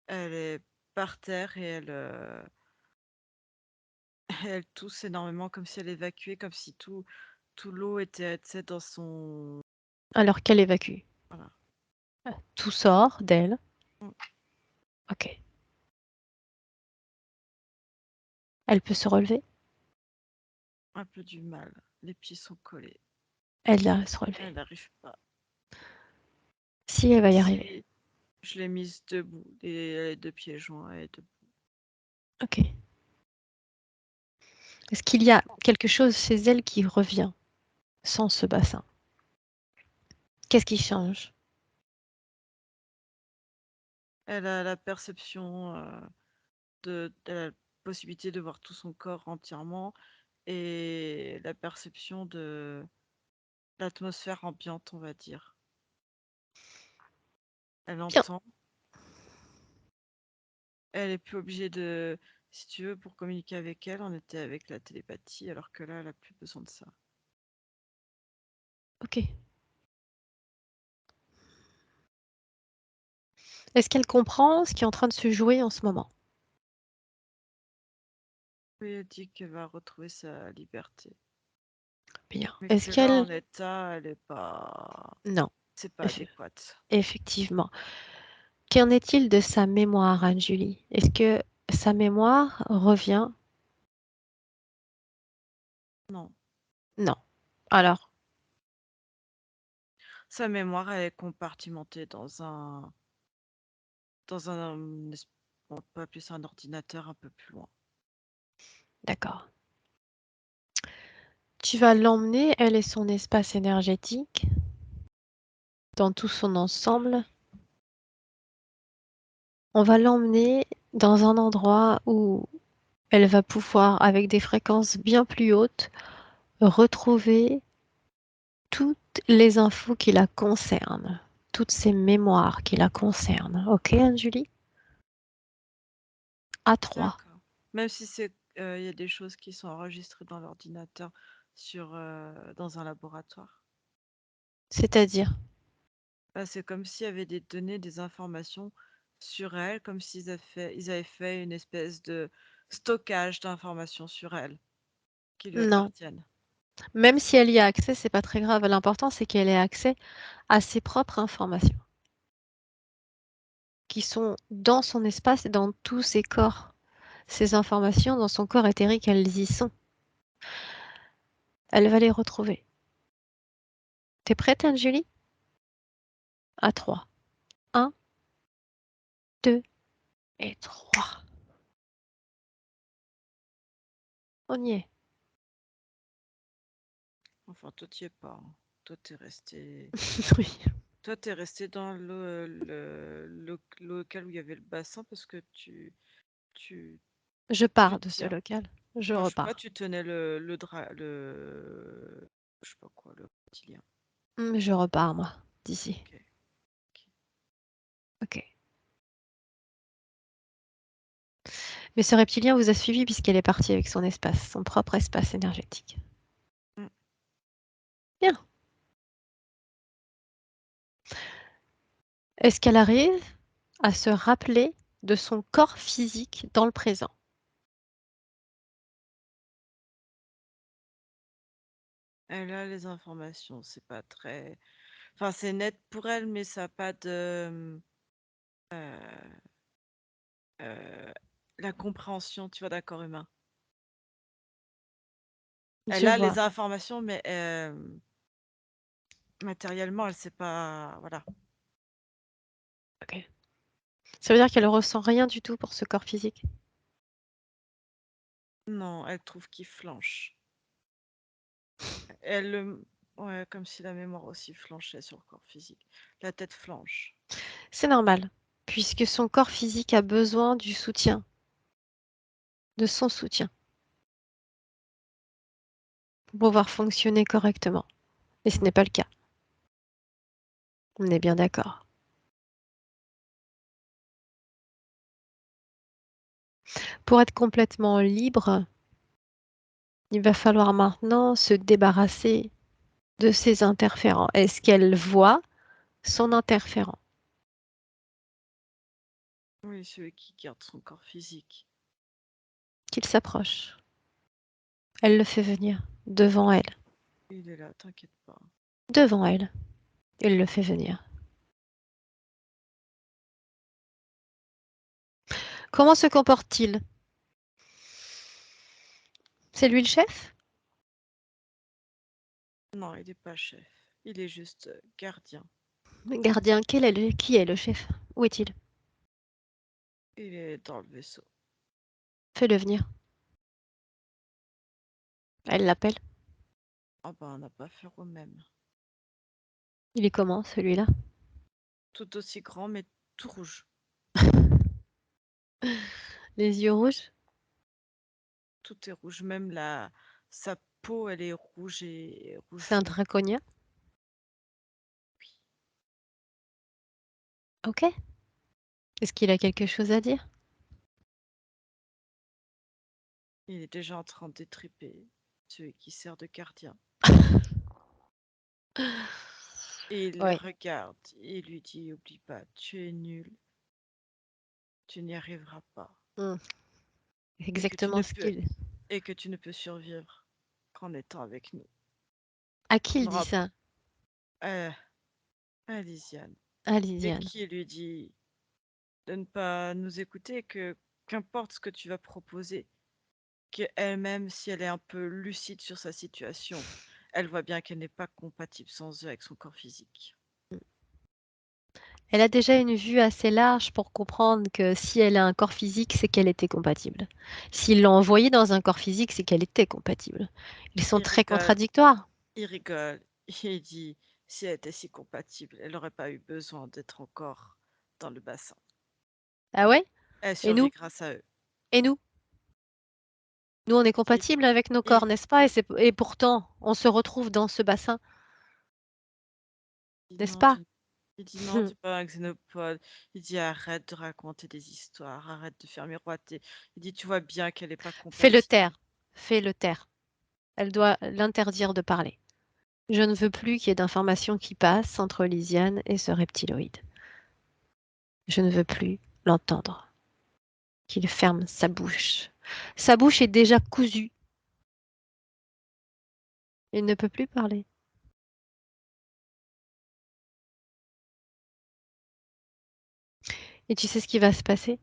Elle est par terre et elle tousse énormément comme si elle évacuait, comme si tout l'eau était, tu sais, dans son... Alors qu'elle évacue. Voilà. Tout sort d'elle. Mm. Ok. Elle peut se relever. Un peu du mal. Les pieds sont collés. Elle va se relever. Elle n'arrive pas. Si, elle va y arriver. Si je l'ai mise debout, les deux pieds joints, elle est debout. Ok. Est-ce qu'il y a quelque chose chez elle qui revient sans ce bassin? Qu'est-ce qui change? Elle a la perception de la possibilité de voir tout son corps entièrement et la perception de l'atmosphère ambiante, on va dire. Elle Bien. entend. Elle est plus obligée de, si tu veux, pour communiquer avec elle, on était avec la télépathie, alors que là, elle a plus besoin de ça. Ok. Est-ce qu'elle comprend ce qui est en train de se jouer en ce moment? Oui, elle dit qu'elle va retrouver sa liberté. Bien. Mais Est-ce que là, qu'elle... en état, elle est pas... Non, C'est pas adéquate. effectivement. Qu'en est-il de sa mémoire, Anne-Julie? Est-ce que sa mémoire revient? Non. Non. Alors, Sa mémoire, elle est compartimentée on peut appeler ça un ordinateur un peu plus loin. d'accord. Tu vas l'emmener, elle et son espace énergétique, dans tout son ensemble. On va l'emmener dans un endroit où elle va pouvoir, avec des fréquences bien plus hautes, retrouver toutes les infos qui la concernent, toutes ces mémoires qui la concernent. Ok, Anne-Julie? À 3. D'accord. Même si il y a des choses qui sont enregistrées dans l'ordinateur dans un laboratoire. C'est-à-dire? Bah, c'est comme s'il y avait des données, des informations sur elle, comme ils avaient fait une espèce de stockage d'informations sur elle qui lui Non. appartiennent. Même si elle y a accès, c'est pas très grave. L'important, c'est qu'elle ait accès à ses propres informations, qui sont dans son espace et dans tous ses corps. Ces informations, dans son corps éthérique, elles y sont. Elle va les retrouver. T'es prête, Anne-Julie? À 3. 1, 2 et 3. On y est. Enfin, toi, tu es pas, hein. Toi, t'es resté. Oui. Toi, t'es resté dans le local où il y avait le bassin parce que tu, Je tu pars de ce tiens. local. Je Enfin, je sais pas, repars. tu tenais je sais pas quoi, le reptilien. Je repars, moi, d'ici. Ok. Ok. Ok. Mais ce reptilien vous a suivi puisqu'elle est partie avec son espace, son propre espace énergétique. Mm. Bien. Est-ce qu'elle arrive à se rappeler de son corps physique dans le présent? Elle a les informations, c'est pas très. Enfin, c'est net pour elle, mais ça n'a pas de. euh, euh, la compréhension, tu vois, d'un corps humain. Elle Je a vois. les informations, mais matériellement, elle sait pas. Voilà. Ok. Ça veut dire qu'elle ressent rien du tout pour ce corps physique? Non, elle trouve qu'il flanche. Elle le. Ouais, comme si la mémoire aussi flanchait sur le corps physique. La tête flanche. C'est normal, puisque son corps physique a besoin du soutien, de son soutien, pour pouvoir fonctionner correctement. Et ce Mm. n'est pas le cas. On est bien d'accord. Pour être complètement libre, il va falloir maintenant se débarrasser de ses interférents. Est-ce qu'elle voit son interférent? Oui, celui qui garde son corps physique. Qu'il s'approche. Elle le fait venir devant elle. Il est là, t'inquiète pas. Devant elle. Il le fait venir. Comment se comporte-t-il? C'est lui le chef? Non, il n'est pas chef. Il est juste gardien. Gardien, qui est le chef? Où est-il? Il est dans le vaisseau. Fais-le venir. Elle l'appelle. Ah bah, on n'a pas fait au même. Il est comment, celui-là? Tout aussi grand, mais tout rouge. Les yeux rouges? Tout est rouge. Même sa peau, elle est rouge et rouge C'est un fluo. draconien? Oui. Ok. Est-ce qu'il a quelque chose à dire? Il est déjà en train d'étriper celui qui sert de gardien. Et il le Oui, regarde et lui dit, oublie pas, tu es nul, tu n'y arriveras pas. Et que tu exactement ne ce peux qu'il... et que tu ne peux survivre qu'en étant avec nous. À qui Tu il dit n'auras ça? euh, à Lisiane. À Et Lisiane. qui lui dit de ne pas nous écouter, que qu'importe ce que tu vas proposer, qu'elle-même, si elle est un peu lucide sur sa situation, elle voit bien qu'elle n'est pas compatible sans eux avec son corps physique. Elle a déjà une vue assez large pour comprendre que si elle a un corps physique, c'est qu'elle était compatible. S'il l'a envoyée dans un corps physique, c'est qu'elle était compatible. Ils sont Il très rigole, contradictoires. il rigole, il dit si elle était si compatible, elle n'aurait pas eu besoin d'être encore dans le bassin. Ah ouais? Elle Et survit nous? grâce à eux. Et nous? Nous, on est Il, compatibles avec nos il corps, n'est-ce pas? Et pourtant, on se retrouve dans ce bassin, dit n'est-ce non, pas? il dit non, tu es pas un xénopode. Il dit arrête de raconter des histoires, arrête de faire miroiter. Il dit tu vois bien qu'elle n'est pas Fais-le compatible. taire. Fais-le taire. Elle doit l'interdire de parler. Je ne veux plus qu'il y ait d'informations qui passent entre Lysiane et ce reptiloïde. Je ne veux plus l'entendre. Qu'il ferme sa bouche. Sa bouche est déjà cousue. Il ne peut plus parler. Et tu sais ce qui va se passer?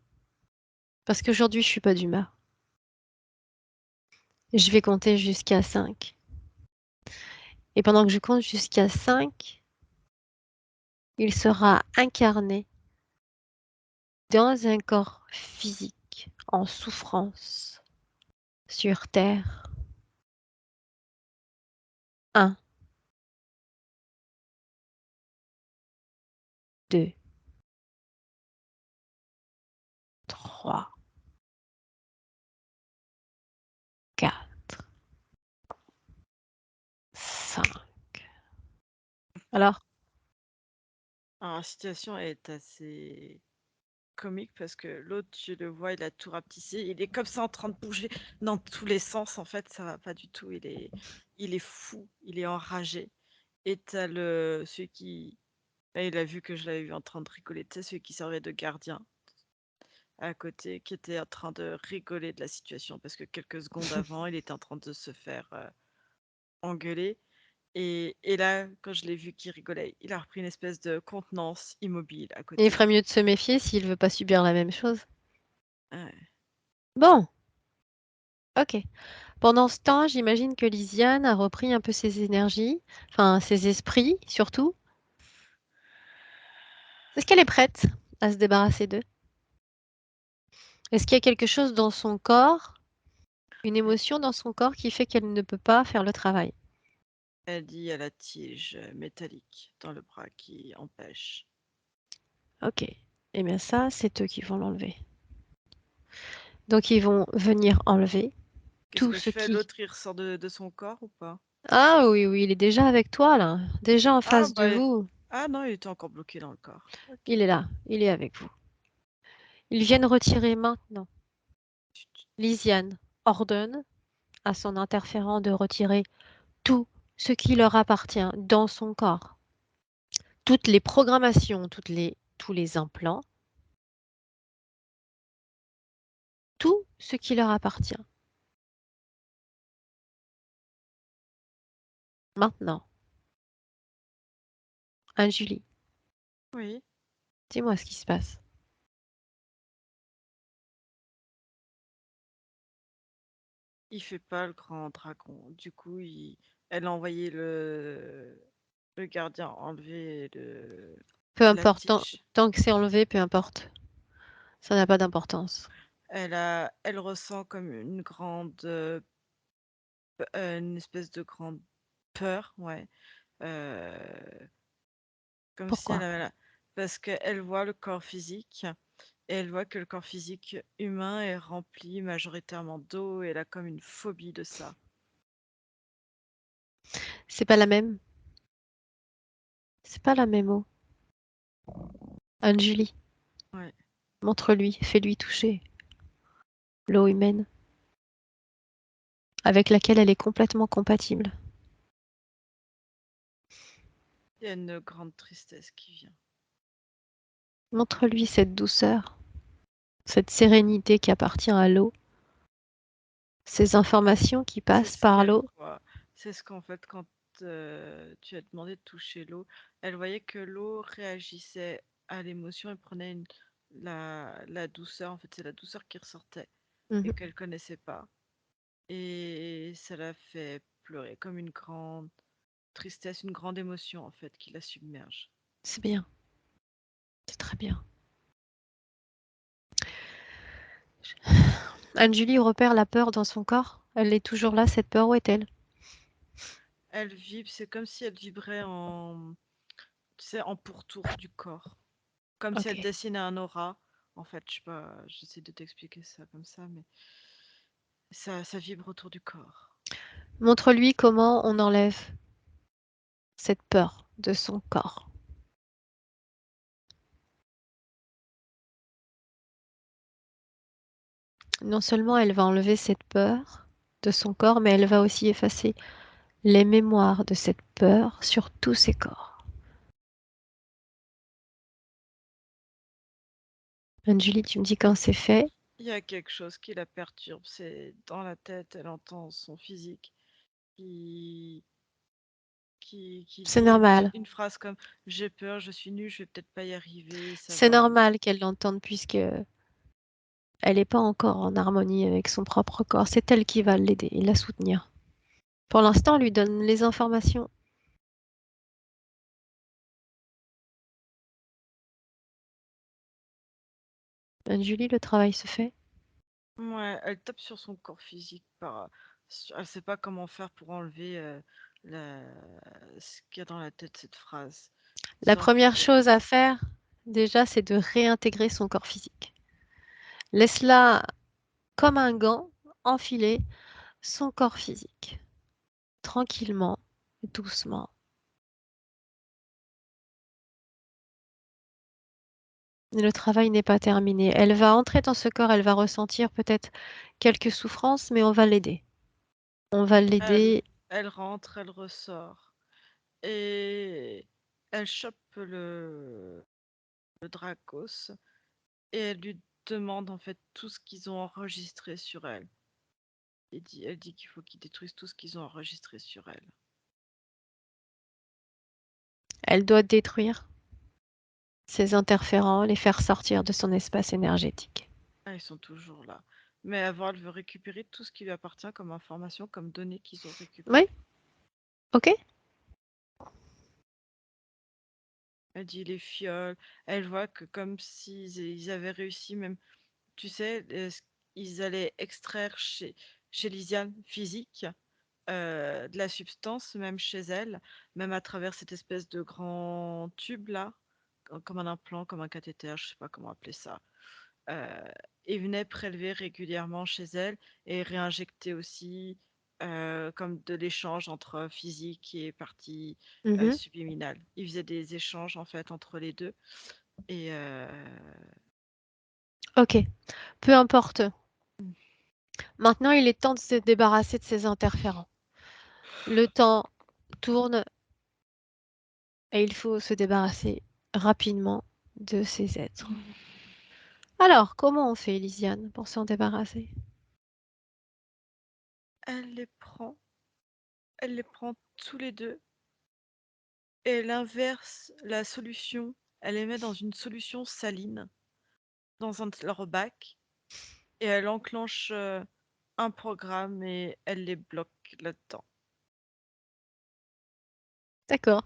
Parce qu'aujourd'hui, je suis pas d'humeur. Je vais compter jusqu'à 5. Et pendant que je compte jusqu'à 5, il sera incarné dans un corps physique en souffrance sur Terre. 1, 2, 3, 4, 5. Alors, Alors, la situation est assez comique parce que l'autre, je le vois, il a tout rapetissé. Il est comme ça en train de bouger dans tous les sens. En fait, ça va pas du tout. Il est fou, il est enragé. Et t'as celui qui, là, il a vu que je l'avais vu en train de rigoler. Tu sais, celui qui servait de gardien à côté, qui était en train de rigoler de la situation parce que quelques secondes avant, il était en train de se faire engueuler. Et là, quand je l'ai vu qu'il rigolait, il a repris une espèce de contenance immobile à il côté. ferait mieux de se méfier s'il veut pas subir la même chose. Ouais. Bon, ok. Pendant ce temps, j'imagine que Lysiane a repris un peu ses énergies, enfin ses esprits surtout. Est-ce qu'elle est prête à se débarrasser d'eux? Est-ce qu'il y a quelque chose dans son corps, une émotion dans son corps qui fait qu'elle ne peut pas faire le travail? Elle dit à la tige métallique dans le bras qui empêche. Ok. Eh bien ça, c'est eux qui vont l'enlever. Donc ils vont venir enlever Qu'est-ce tout que je ce fais? qui... L'autre, il ressort de son corps ou pas? Ah oui, oui, il est déjà avec toi là, déjà en Ah, face de bah, vous. ah non, il était encore bloqué dans le corps. Ok. Il est là, il est avec vous. Ils viennent retirer maintenant. Chut, Lysiane ordonne à son interférent de retirer tout ce qui leur appartient dans son corps. Toutes les programmations, tous les implants, ce qui leur appartient. Maintenant, Anne-Julie, Oui, dis-moi ce qui se passe. il fait pas le grand dragon. Du coup, elle a envoyé le gardien enlever Peu la importe, tige. tant que c'est enlevé, peu importe. Ça n'a pas d'importance. Elle ressent comme une grande, une espèce de grande peur, ouais. euh, Comme si elle Pourquoi? avait parce qu'elle voit le corps physique et elle voit que le corps physique humain est rempli majoritairement d'eau et elle a comme une phobie de ça. C'est pas la même. C'est pas la même eau. Anne-Julie, Ouais. montre-lui, fais-lui toucher l'eau humaine avec laquelle elle est complètement compatible. Il y a une grande tristesse qui vient. Montre-lui cette douceur, cette sérénité qui appartient à l'eau, ces informations qui C'est passent ce par qu'elle l'eau. voit. C'est ce qu'en fait, quand tu as demandé de toucher l'eau, elle voyait que l'eau réagissait à l'émotion et prenait la douceur. En fait, c'est la douceur qui ressortait et Mhm. qu'elle connaissait pas. Et ça l'a fait pleurer comme une grande tristesse, une grande émotion en fait qui la submerge. C'est bien, c'est très bien. Anne-Julie repère la peur dans son corps. Elle est toujours là, cette peur, où est-elle? Elle vibre, c'est comme si elle vibrait en, tu sais, en pourtour du corps. Comme si Ok. elle dessinait un aura. En fait, je sais pas, j'essaie de t'expliquer ça comme ça, mais ça vibre autour du corps. Montre-lui comment on enlève cette peur de son corps. Non seulement elle va enlever cette peur de son corps, mais elle va aussi effacer les mémoires de cette peur sur tous ses corps. Anne-Julie, tu me dis quand c'est fait. Il y a quelque chose qui la perturbe, c'est dans la tête, elle entend son physique qui, qui C'est dit normal. une phrase comme j'ai peur, je suis nulle, je vais peut-être pas y arriver, ça C'est va. normal qu'elle l'entende puisque elle n'est pas encore en harmonie avec son propre corps. C'est elle qui va l'aider et la soutenir. Pour l'instant, on lui donne les informations. Anne-Julie, le travail se fait. Ouais, elle tape sur son corps physique elle sait pas comment faire pour enlever la... ce qu'il y a dans la tête, cette phrase. La Sauf première chose à faire, déjà, c'est de réintégrer son corps physique. Laisse-la comme un gant enfiler son corps physique, tranquillement, doucement. Le travail n'est pas terminé. Elle va entrer dans ce corps, elle va ressentir peut-être quelques souffrances, mais on va l'aider. On va elle, l'aider. elle rentre, elle ressort. Et elle chope le Dracos et elle lui demande en fait tout ce qu'ils ont enregistré sur elle. Elle dit qu'il faut qu'ils détruisent tout ce qu'ils ont enregistré sur elle. Elle doit détruire ces interférents, les faire sortir de son espace énergétique. Ah, ils sont toujours là. Mais avant, elle veut récupérer tout ce qui lui appartient comme information, comme données qu'ils ont Oui, récupérées. ok. Elle dit les fioles. Elle voit que comme s'ils ils avaient réussi, même, tu sais, ils allaient extraire chez Lysiane physique de la substance, même chez elle, même à travers cette espèce de grand tube là, comme un implant, comme un cathéter, je sais pas comment appeler ça. Euh, et venait prélever régulièrement chez elle et réinjecter aussi comme de l'échange entre physique et partie Mhm. subliminale. Il faisait des échanges en fait entre les deux et Ok, peu importe. Maintenant, il est temps de se débarrasser de ces interférents. Le temps tourne et il faut se débarrasser rapidement de ces êtres. Alors, comment on fait, Elysiane, pour s'en débarrasser? elle les prend tous les 2 et elle inverse la solution. Elle les met dans une solution saline, dans un de leurs bacs et elle enclenche, un programme et elle les bloque là-dedans. D'accord.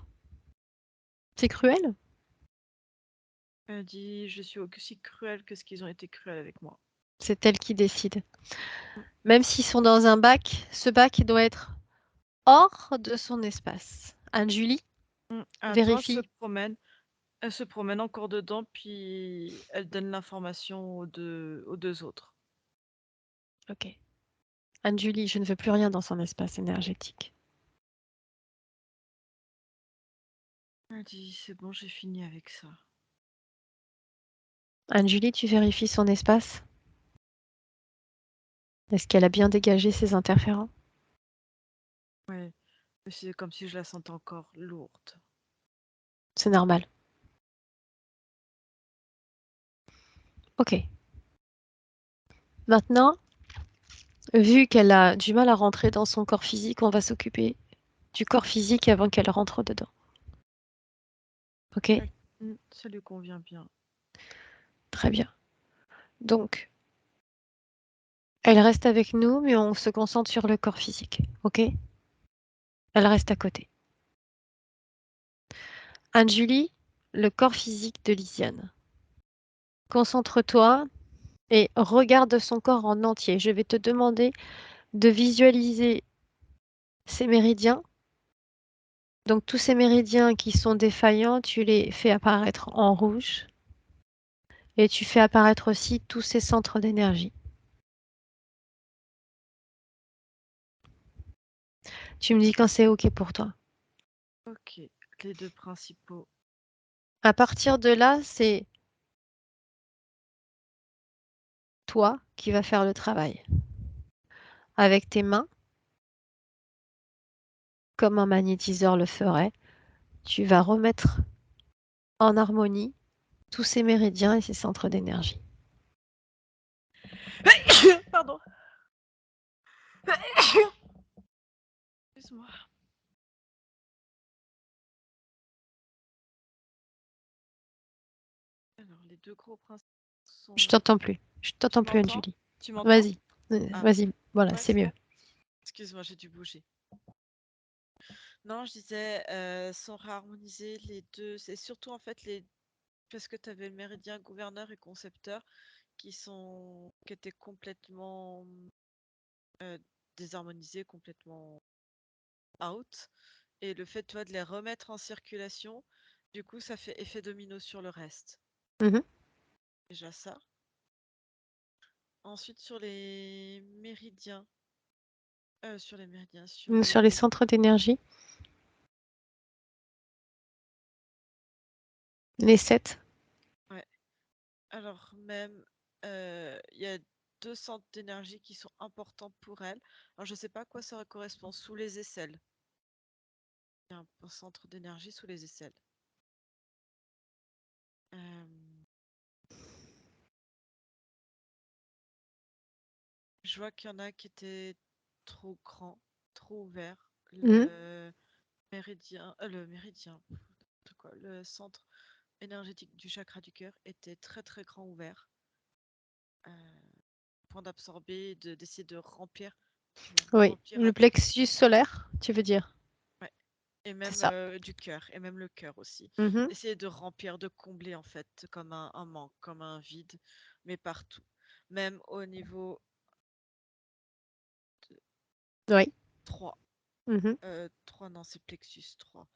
C'est cruel? Elle dit: «Je suis aussi cruelle que ce qu'ils ont été cruels avec moi». C'est elle qui décide. Mmh. Même s'ils sont dans un bac, ce bac doit être hors de son espace. Anne-Julie, Attends, vérifie. elle se promène encore dedans, puis elle donne l'information aux 2 autres. OK. Anne-Julie, je ne veux plus rien dans son espace énergétique. Elle dit: «C'est bon, j'ai fini avec ça». Anne-Julie, tu vérifies son espace? Est-ce qu'elle a bien dégagé ses interférents? Ouais, mais c'est comme si je la sentais encore lourde. C'est normal. OK. Maintenant, vu qu'elle a du mal à rentrer dans son corps physique, on va s'occuper du corps physique avant qu'elle rentre dedans. OK? Ça lui convient bien. Très bien. Donc, elle reste avec nous, mais on se concentre sur le corps physique. OK? Elle reste à côté. Anne-Julie, le corps physique de Lisiane. Concentre-toi et regarde son corps en entier. Je vais te demander de visualiser ses méridiens. Donc tous ces méridiens qui sont défaillants, tu les fais apparaître en rouge et tu fais apparaître aussi tous ces centres d'énergie. Tu me dis quand c'est OK pour toi. OK, les 2 principaux. À partir de là, c'est toi qui vas faire le travail. Avec tes mains, comme un magnétiseur le ferait, tu vas remettre en harmonie tous ces méridiens et ces centres d'énergie. Pardon. Excuse-moi. Alors les 2 gros principaux Je sont t'entends plus. Je tu t'entends plus, m'entends? Anne-Julie. Tu m'entends? Vas-y. Ah, Vas-y. Voilà, ouais, c'est c'est mieux. bon? Excuse-moi, j'ai dû bouger. Non, je disais, sont réharmonisés les 2. C'est surtout en fait les parce que tu avais le méridien gouverneur et concepteur qui étaient complètement, heu, désharmonisés, complètement out et le fait, tu vois, de les remettre en circulation, du coup, ça fait effet domino sur le reste. Mhm. Déjà ça. Ensuite sur les méridiens, sur Sur les les centres d'énergie, les 7. ouais, alors même, il y a 2 centres d'énergie qui sont importants pour elle. Alors je sais pas à quoi ça correspond, sous les aisselles. Il y a un centre d'énergie sous les aisselles. Hem, je vois qu'il y en a qui étaient trop grands, trop ouverts. Mhm. Le méridien, n'importe quoi, le centre énergétique du chakra du cœur était très, très grand ouvert. Point d'absorber et d'essayer de remplir, Oui, remplir le à tout plexus solaire, tu veux dire? ouais et C'est même, ça. du cœur et même le cœur aussi. Mhm. Essayer de remplir, de combler en fait comme un manque, comme un vide, mais partout. Même au niveau de Oui. 3, Mhm. 3 non, c'est plexus 3,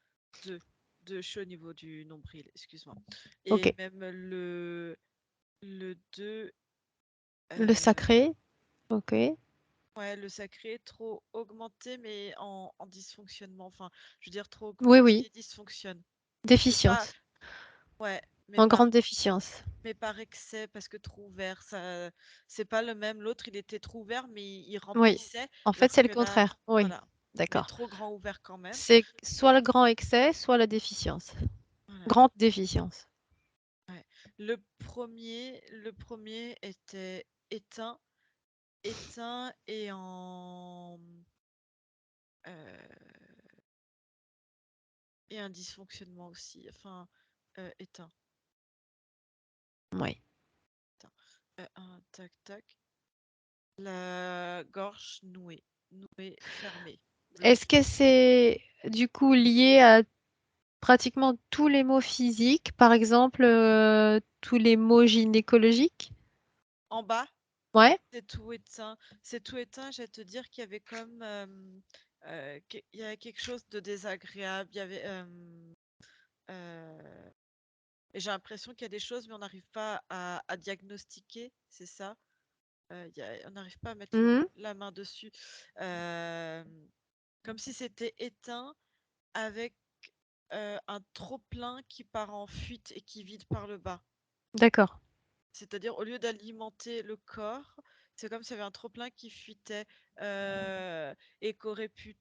2, 2, je suis au niveau du nombril, excuse-moi et OK. même le 2, Le heu, sacré, OK. ouais, le sacré est trop augmenté, mais en dysfonctionnement. Enfin, je veux dire trop Oui, augmenté oui. et dysfonctionne. Mais pas Déficience. ouais, mais En par grande déficience. mais par excès parce que trop ouvert, ça c'est pas le même. L'autre, il était trop ouvert, mais il Oui. remplissait, En fait, alors c'est le que là, contraire. Oui. voilà, mais D'accord. trop grand ouvert quand même. C'est soit le grand excès, soit la déficience. Voilà, Grande déficience. ouais. Le premier était éteint éteint et en et un dysfonctionnement aussi. Enfin, éteint. Oui. Tac, tac. La gorge nouée, fermée, Est-ce bloquée. que c'est du coup lié à pratiquement tous les maux physiques, par exemple, tous les maux gynécologiques? En bas, Ouais. c'est tout éteint. C'est tout éteint. Je vais te dire qu'il y avait comme il y avait quelque chose de désagréable. Il y avait euh, et j'ai l'impression qu'il y a des choses, mais on n'arrive pas à diagnostiquer. C'est ça. On n'arrive pas à mettre Mhm. la main dessus. Euh, Comme si c'était éteint avec un trop-plein qui part en fuite et qui vide par le bas. D'accord. C'est-à-dire, au lieu d'alimenter le corps, c'est comme s'il y avait un trop-plein qui fuitait et qu'aurait pu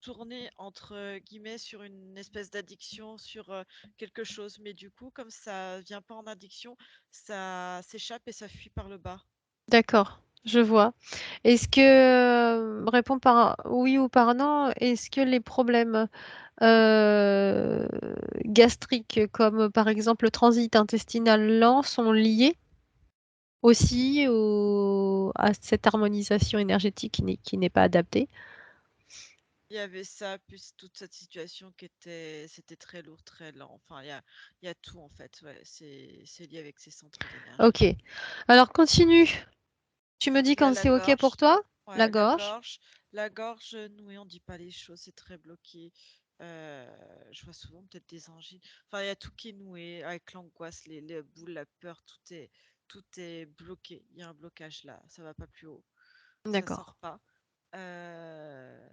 tourner entre guillemets sur une espèce d'addiction, sur quelque chose. Mais du coup, comme ça vient pas en addiction, ça s'échappe et ça fuit par le bas. D'accord, je vois. Est-ce que, réponds par oui ou par non, est-ce que les problèmes euh, gastriques, comme par exemple le transit intestinal lent, sont liés aussi à cette harmonisation énergétique qui n'est pas adaptée? Il y avait ça, plus toute cette situation c'était très lourd, très lent. Enfin, il y a tout en fait. Ouais, c'est lié avec ces centres d'énergie. Ok. Alors continue. Tu me dis Il y a quand la c'est ok pour gorge. toi? La Ouais, gorge. la gorge nouée, on dit pas les choses, c'est très bloqué. Je vois souvent peut-être des angines. Enfin, il y a tout qui est noué avec l'angoisse, les boules, la peur, tout est bloqué. Il y a un blocage là, ça va pas plus haut, ça D'accord. sort pas. Euh,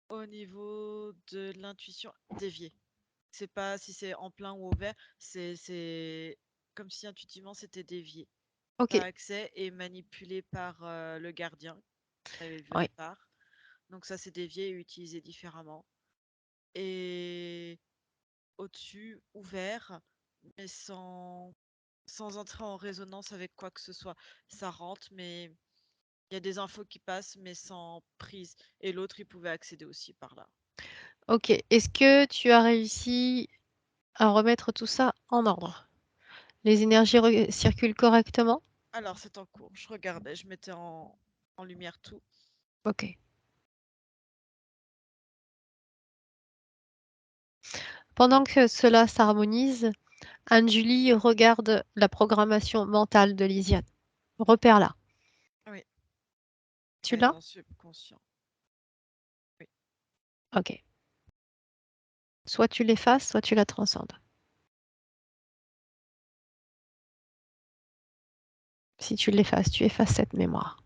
Au niveau de l'intuition, dévié. C'est pas si c'est en plein ou ouvert, c'est comme si intuitivement c'était dévié. Ok. Pas accès et manipulé par le gardien tu avais vu au Oui. départ. Donc ça, c'est dévié et utilisé différemment. Et au-dessus, ouvert, mais sans entrer en résonance avec quoi que ce soit. Ça rentre, mais il y a des infos qui passent, mais sans prise. Et l'autre, il pouvait accéder aussi par là. Ok. Est-ce que tu as réussi à remettre tout ça en ordre? Les énergies circulent correctement? Alors, c'est en cours. Je regardais, je mettais en lumière tout. Ok. Pendant que cela s'harmonise, Anne-Julie regarde la programmation mentale de Lisiane. Repère-la. Oui, Tu elle est l'as? dans le subconscient. Oui. Ok. Soit tu l'effaces, soit tu la transcendes. Si tu l'effaces, tu effaces cette mémoire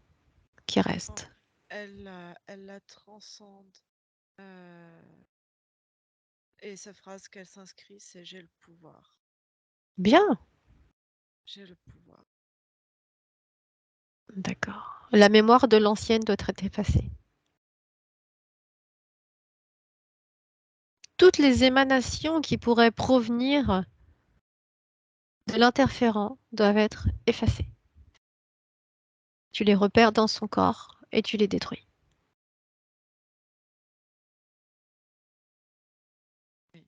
qui Oh, reste. elle la transcende. Euh, Et sa phrase qu'elle s'inscrit, c'est j'ai le pouvoir. Bien. J'ai le pouvoir. D'accord. La mémoire de l'ancienne doit être effacée. Toutes les émanations qui pourraient provenir de l'interférent doivent être effacées. Tu les repères dans son corps et tu les détruis. Oui.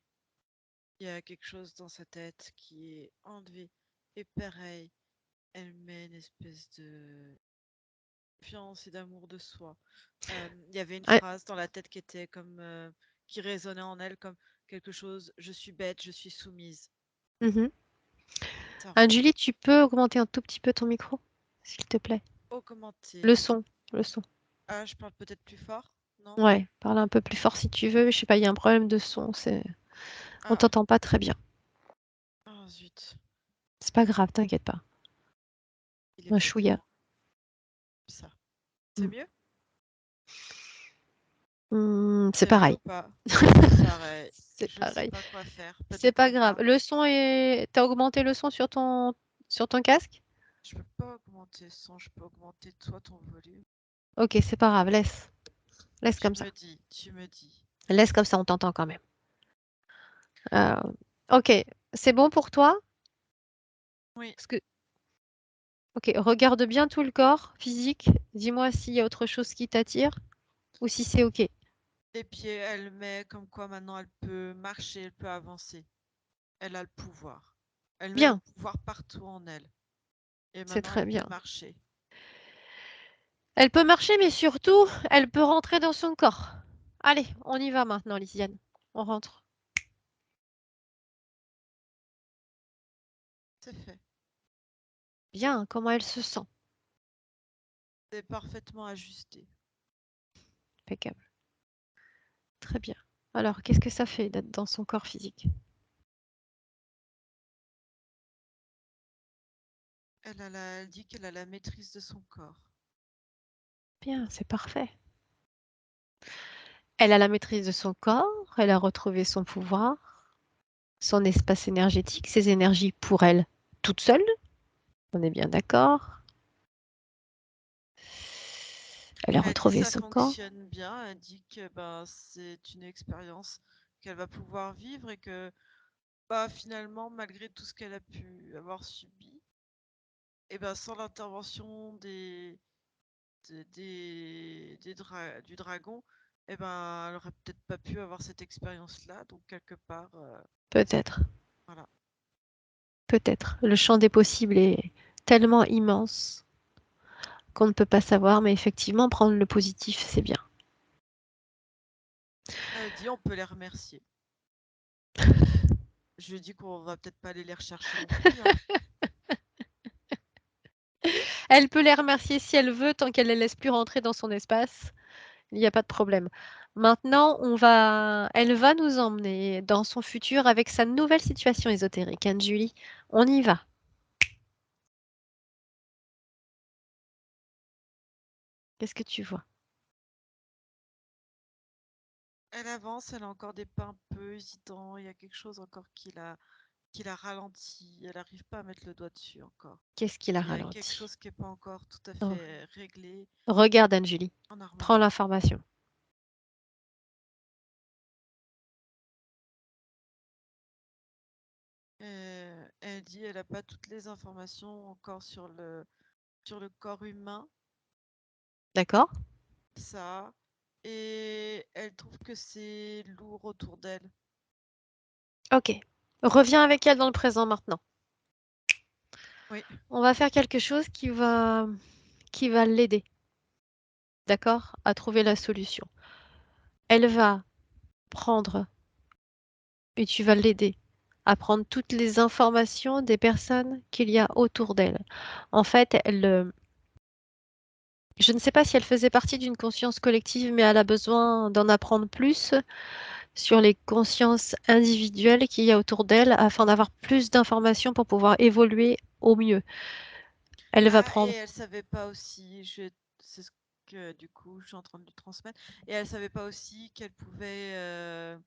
Il y a quelque chose dans sa tête qui est enlevé. Et pareil, elle met une espèce de confiance et d'amour de soi. Il y avait une Ah, phrase dans la tête qui était comme qui résonnait en elle comme quelque chose. Je suis bête, je suis soumise. mhm. Ça revient. Anne-Julie, tu peux augmenter un tout petit peu ton micro, s'il te plaît? Augmenter. Le son, le son. Ah, je parle peut-être plus fort, non? Ouais, parle un peu plus fort si tu veux. Je sais pas, il y a un problème de son. On Ah, t'entend pas très bien. ah zut. C'est pas grave, t'inquiète pas. Il est Un peut-être chouïa. temps. Ça. C'est Mm. mieux? C'est C'est mieux ou pareil. pas? C'est pareil. C'est Je sais pareil. pas quoi faire. C'est Peut-être pas en grave. bas. Le son est. T'as augmenté le son sur ton casque? Je peux pas augmenter le son, je peux augmenter toi ton volume. Ok, c'est pas grave. Laisse. Laisse comme ça. Tu me dis. Laisse comme ça, on t'entend quand même. Euh, ok, c'est bon pour toi? Oui, Parce que Ok, regarde bien tout le corps physique. Dis-moi s'il y a autre chose qui t'attire ou si c'est ok. Les pieds, elle met comme quoi maintenant elle peut marcher, elle peut avancer. Elle a le pouvoir. Elle met le Bien, pouvoir partout en elle. Et c'est maintenant, elle très peut bien. marcher. Elle peut marcher, mais surtout, elle peut rentrer dans son corps. Allez, on y va maintenant, Lisiane. On rentre. C'est fait. Bien, comment elle se sent? C'est parfaitement ajusté. Impeccable. Très bien. Alors, qu'est-ce que ça fait d'être dans son corps physique? Elle dit qu'elle a la maîtrise de son corps. Bien, c'est parfait. Elle a la maîtrise de son corps, elle a retrouvé son pouvoir, son espace énergétique, ses énergies pour elle toute seule. On est bien d'accord. Elle a Elle dit que retrouvé ça son corps. fonctionne bien. Elle dit que ben, c'est une expérience qu'elle va pouvoir vivre et que bah, finalement, malgré tout ce qu'elle a pu avoir subi, et ben, sans l'intervention du dragon, et ben, elle aurait peut-être pas pu avoir cette expérience-là. Donc, quelque part, Peut-être, voilà. peut-être. Le champ des possibles est tellement immense qu'on ne peut pas savoir, mais effectivement, prendre le positif, c'est bien. Elle dit on peut les remercier. Je lui dis qu'on va peut-être pas aller les rechercher non plus, hein. Elle peut les remercier si elle veut, tant qu'elle ne les laisse plus rentrer dans son espace. Il n'y a pas de problème. Maintenant, elle va nous emmener dans son futur avec sa nouvelle situation ésotérique. Anne Julie, on y va. Qu'est-ce que tu vois? Elle avance, elle a encore des pas un peu hésitants. Il y a quelque chose encore qui la ralentit. Elle n'arrive pas à mettre le doigt dessus encore. Qu'est-ce qui la Il y a quelque ralentit? chose qui n'est pas encore tout à Oh, fait réglé regarde Anne Julie, en prends harmonie. l'information. Elle dit elle n'a pas toutes les informations encore sur le corps humain, D'accord? ça. Et elle trouve que c'est lourd autour d'elle. Ok. Reviens avec elle dans le présent maintenant. Oui, On va faire quelque chose qui va l'aider, d'accord, à trouver la solution. Elle va prendre, et tu vas l'aider à prendre toutes les informations des personnes qu'il y a autour d'elle. En fait, je ne sais pas si elle faisait partie d'une conscience collective, mais elle a besoin d'en apprendre plus sur les consciences individuelles qu'il y a autour d'elle afin d'avoir plus d'informations pour pouvoir évoluer au mieux. Elle va ah, et prendre. elle savait pas aussi, c'est ce que du coup je suis en train de lui transmettre, et elle savait pas aussi qu'elle pouvait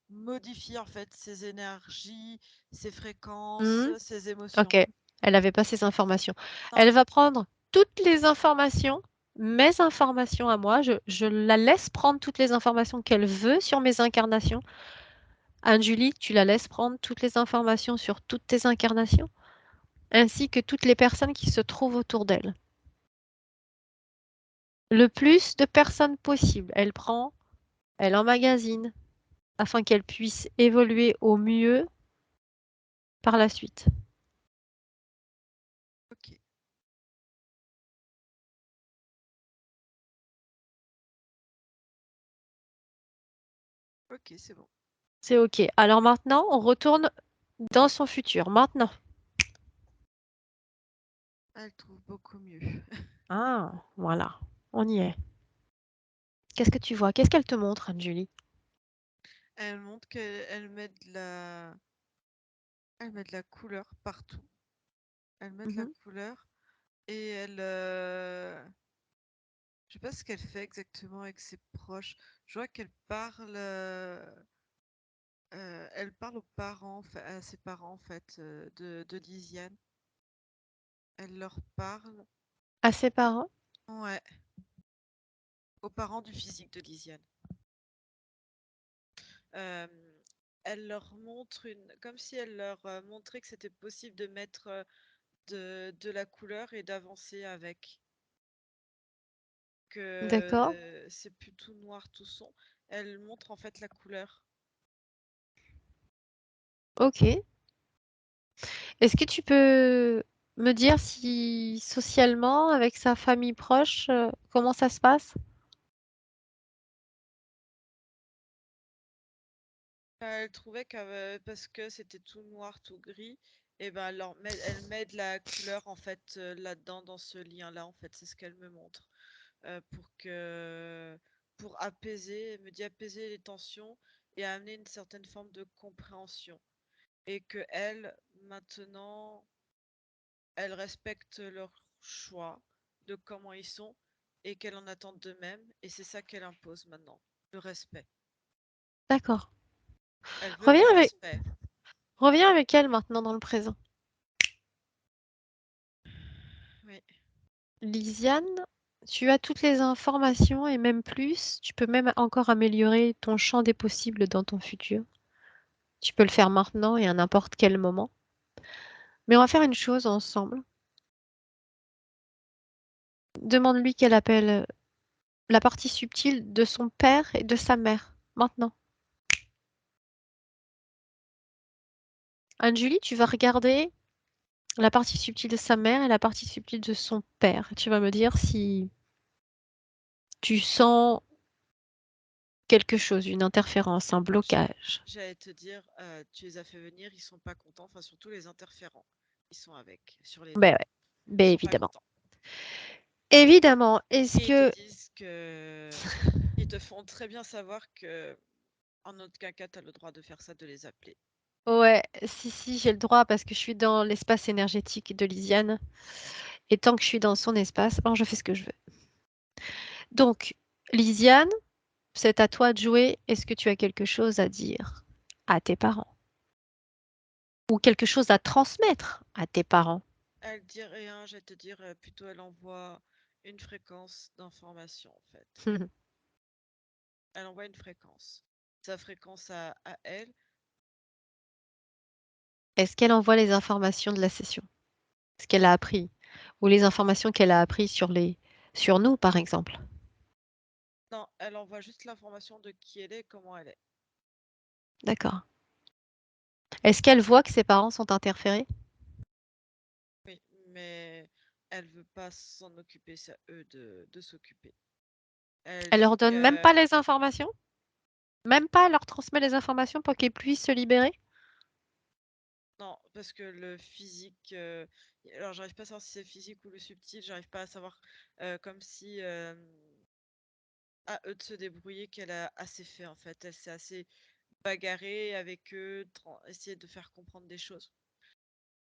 modifier en fait ses énergies, ses fréquences, Hmm, ses ok, émotions. elle n'avait pas ces informations. Non, Elle va prendre toutes les informations, mes informations à moi. Je la laisse prendre toutes les informations qu'elle veut sur mes incarnations. Anne-Julie, tu la laisses prendre toutes les informations sur toutes tes incarnations, ainsi que toutes les personnes qui se trouvent autour d'elle. Le plus de personnes possible. Elle prend, elle emmagasine, afin qu'elle puisse évoluer au mieux par la suite. ok, ok, c'est bon. C'est OK. Alors maintenant, on retourne dans son futur. Maintenant. Elle trouve beaucoup mieux. Ah, voilà. On y est. Qu'est-ce que tu vois? Qu'est-ce qu'elle te montre, Anne-Julie? Elle montre elle met de la couleur partout. Elle met de la Mhm. couleur et je sais pas ce qu'elle fait exactement avec ses proches. Je vois qu'elle parle. Elle parle aux parents, à ses parents en fait, de Lisiane. Elle leur parle, À ses parents? ouais, aux parents du physique de Lisiane. Euh, Elle leur montre comme si elle leur montrait que c'était possible de mettre de la couleur et d'avancer avec. D'accord. Que c'est plus tout noir, tout sombre. Elle montre en fait la couleur. Ok. Est-ce que tu peux me dire si socialement, avec sa famille proche, comment ça se passe? Elle trouvait que parce que c'était tout noir, tout gris, et ben elle met de la couleur en fait là-dedans, dans ce lien-là, en fait, c'est ce qu'elle me montre. Pour apaiser, elle me dit apaiser les tensions et amener une certaine forme de compréhension. Et que elle, maintenant, elle respecte leur choix de comment ils sont et qu'elle en attend d'eux-mêmes. Et c'est ça qu'elle impose maintenant, le respect. D'accord. Elle veut Reviens du avec, respect. reviens avec elle maintenant dans le présent. Oui. Lisiane, tu as toutes les informations et même plus. Tu peux même encore améliorer ton champ des possibles dans ton futur. Tu peux le faire maintenant et à n'importe quel moment. Mais on va faire une chose ensemble. Demande-lui qu'elle appelle la partie subtile de son père et de sa mère, maintenant. Anne-Julie, tu vas regarder la partie subtile de sa mère et la partie subtile de son père. Tu vas me dire si tu sens quelque chose, une interférence, un blocage. J'allais te dire, tu les as fait venir, ils sont pas contents, enfin surtout les interférents. Ils sont avec sur les Ben bancs. ouais, Ils ben sont pas évidemment. contents. Évidemment. Est-ce Et ils te que... disent que ils te font très bien savoir que en aucun cas tu as le droit de faire ça, de les appeler. Ouais, si, j'ai le droit parce que je suis dans l'espace énergétique de Lisiane. Et tant que je suis dans son espace, alors je fais ce que je veux. Donc, Lisiane, c'est à toi de jouer. Est-ce que tu as quelque chose à dire à tes parents? Ou quelque chose à transmettre à tes parents? Elle dit rien, je vais te dire, plutôt elle envoie une fréquence d'information en fait. Elle envoie une fréquence. Sa fréquence à elle, Est-ce qu'elle envoie les informations de la session? Ce qu'elle a appris? Ou les informations qu'elle a apprises sur nous, par exemple? non, elle envoie juste l'information de qui elle est, comment elle est. D'accord. Est-ce qu'elle voit que ses parents sont interférés? Oui, mais elle veut pas s'en occuper, c'est à eux de s'occuper. Elle Elle dit leur donne même que pas les informations? Même pas, elle leur transmet les informations pour qu'ils puissent se libérer? non, parce que le physique, alors j'arrive pas à savoir si c'est physique ou le subtil, j'arrive pas à savoir, comme si à eux de se débrouiller, qu'elle a assez fait en fait. Elle s'est assez bagarrée avec eux, essayer de faire comprendre des choses.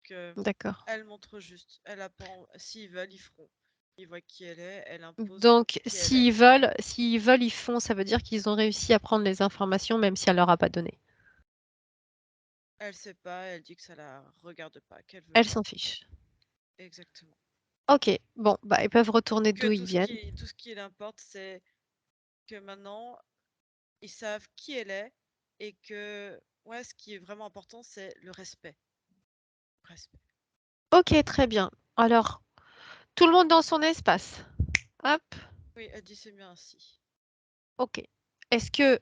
Que D'accord. elle montre juste, elle a pas, s'ils veulent, ils feront. Ils voient qui elle est, elle impose Donc, qui elle est. s'ils veulent, ils font, ça veut dire qu'ils ont réussi à prendre les informations, même si elle leur a pas donné. Elle sait pas, elle dit que ça la regarde pas, qu'elle veut Elle pas. s'en fiche. Exactement. Ok, bon, bah, ils peuvent retourner Que d'où ils viennent. tout ce qui l'importe, c'est que maintenant, ils savent qui elle est et que, ouais, ce qui est vraiment important, c'est le respect. Respect. Ok, très bien. Alors, tout le monde dans son espace. Hop, Oui, elle dit c'est bien ainsi. ok. Est-ce que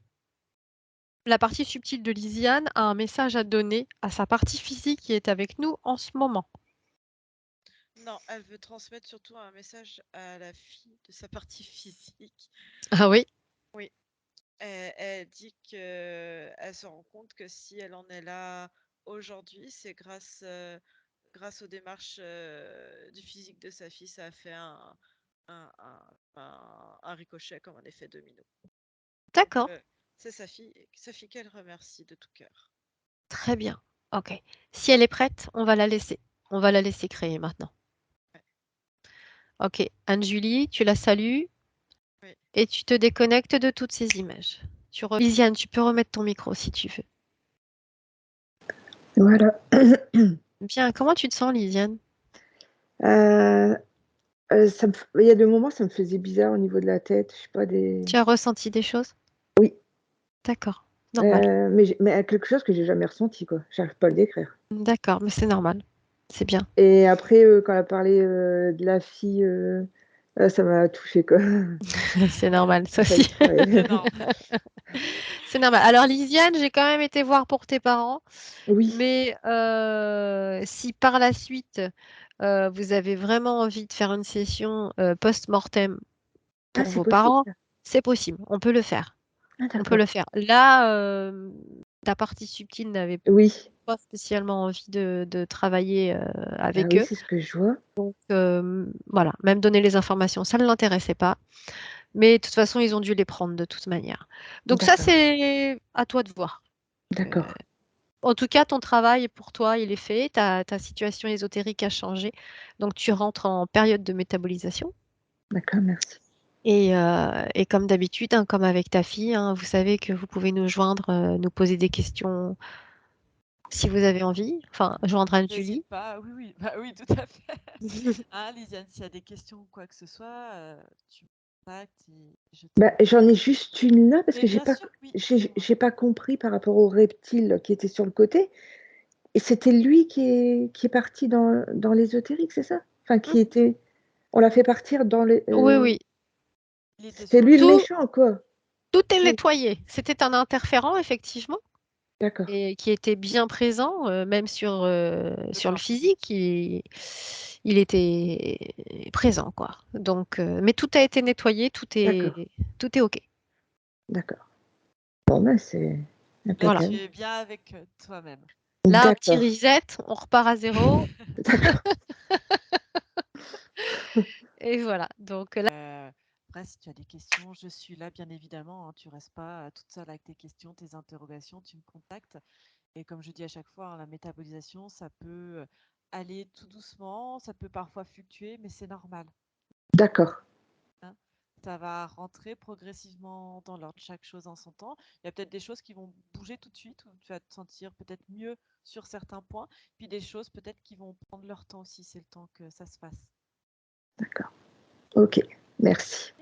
la partie subtile de Lisiane a un message à donner à sa partie physique qui est avec nous en ce moment? Non, elle veut transmettre surtout un message à la fille de sa partie physique. Ah oui, Oui, elle dit que elle se rend compte que si elle en est là aujourd'hui, c'est grâce aux démarches du physique de sa fille, ça a fait un, un, un ricochet comme un effet domino. Donc d'accord. c'est sa fille qu'elle remercie de tout cœur. Très bien. Ok. Si elle est prête, on va la laisser. On va la laisser créer maintenant. Ouais, Ok. Anne-Julie, tu la salues oui. et tu te déconnectes de toutes ces images. Lisiane, tu peux remettre ton micro si tu veux. Voilà. Bien, comment tu te sens, Lisiane? Il y a des moments, ça me faisait bizarre au niveau de la tête, je sais pas des Tu as ressenti des choses? oui, D'accord, normal. mais quelque chose que j'ai jamais ressenti, quoi. J'arrive pas à le décrire. D'accord, mais c'est normal. c'est bien. Et après, quand elle a parlé de la fille, ça m'a touchée, quoi. C'est normal, ça J'ai failli aussi. pleurer. C'est normal. C'est normal. Alors, Lisiane, j'ai quand même été voir pour tes parents, Oui. mais si par la suite, vous avez vraiment envie de faire une session post-mortem Ah, pour c'est vos possible, parents, ça? c'est possible. On peut le faire. Ah, On peut le d'accord. faire. Là, ta partie subtile n'avait Oui. pas spécialement envie de travailler Bah avec oui, eux. c'est ce que je vois. Donc, voilà, même donner les informations, ça ne l'intéressait pas. Mais de toute façon, ils ont dû les prendre de toute manière. Donc ça, D'accord. c'est à toi de voir. Euh, D'accord. En tout cas, ton travail pour toi, il est fait. Ta situation ésotérique a changé. Donc tu rentres en période de métabolisation. D'accord, merci. Et comme d'habitude, hein, comme avec ta fille, hein, vous savez que vous pouvez nous joindre, nous poser des questions si vous avez envie. Enfin, joindre Anne-Julie. N'hésite pas. Oui, oui, bah oui, tout à fait. Hein, Lisiane, s'il y a des questions ou quoi que ce soit, tu me contactes et je Bah, te. j'en ai juste une là parce Mais que bien sûr, oui, dis-moi. j'ai pas compris par rapport au reptile qui était sur le côté. Et c'était lui qui est parti dans l'ésotérique, c'est ça? Enfin, Hmm. on l'a fait partir dans les. Oui, oui. Il était C'est sur lui le le Tout, méchant, quoi. tout est Oui, nettoyé. C'était un interférent, effectivement, d'accord, et qui était bien présent, même le sur le corps physique. physique. Il était présent, quoi. Donc, mais tout a été nettoyé, d'accord, tout est OK. d'accord. Bon, ben, c'est Là, Voilà. tu impeccable. es bien avec toi-même. Là, un petit D'accord, reset, on repart à zéro. d'accord, Et voilà. Donc là, Après, si tu as des questions, je suis là, bien évidemment, hein. Tu restes pas toute seule avec tes questions, tes interrogations, tu me contactes. Et comme je dis à chaque fois, hein, la métabolisation, ça peut aller tout doucement, ça peut parfois fluctuer, mais c'est normal, d'accord, hein. Ça va rentrer progressivement dans l'ordre, chaque chose en son temps. Il y a peut-être des choses qui vont bouger tout de suite, où tu vas te sentir peut-être mieux sur certains points, puis des choses peut-être qui vont prendre leur temps aussi, c'est le temps que ça se fasse. d'accord. Ok, merci.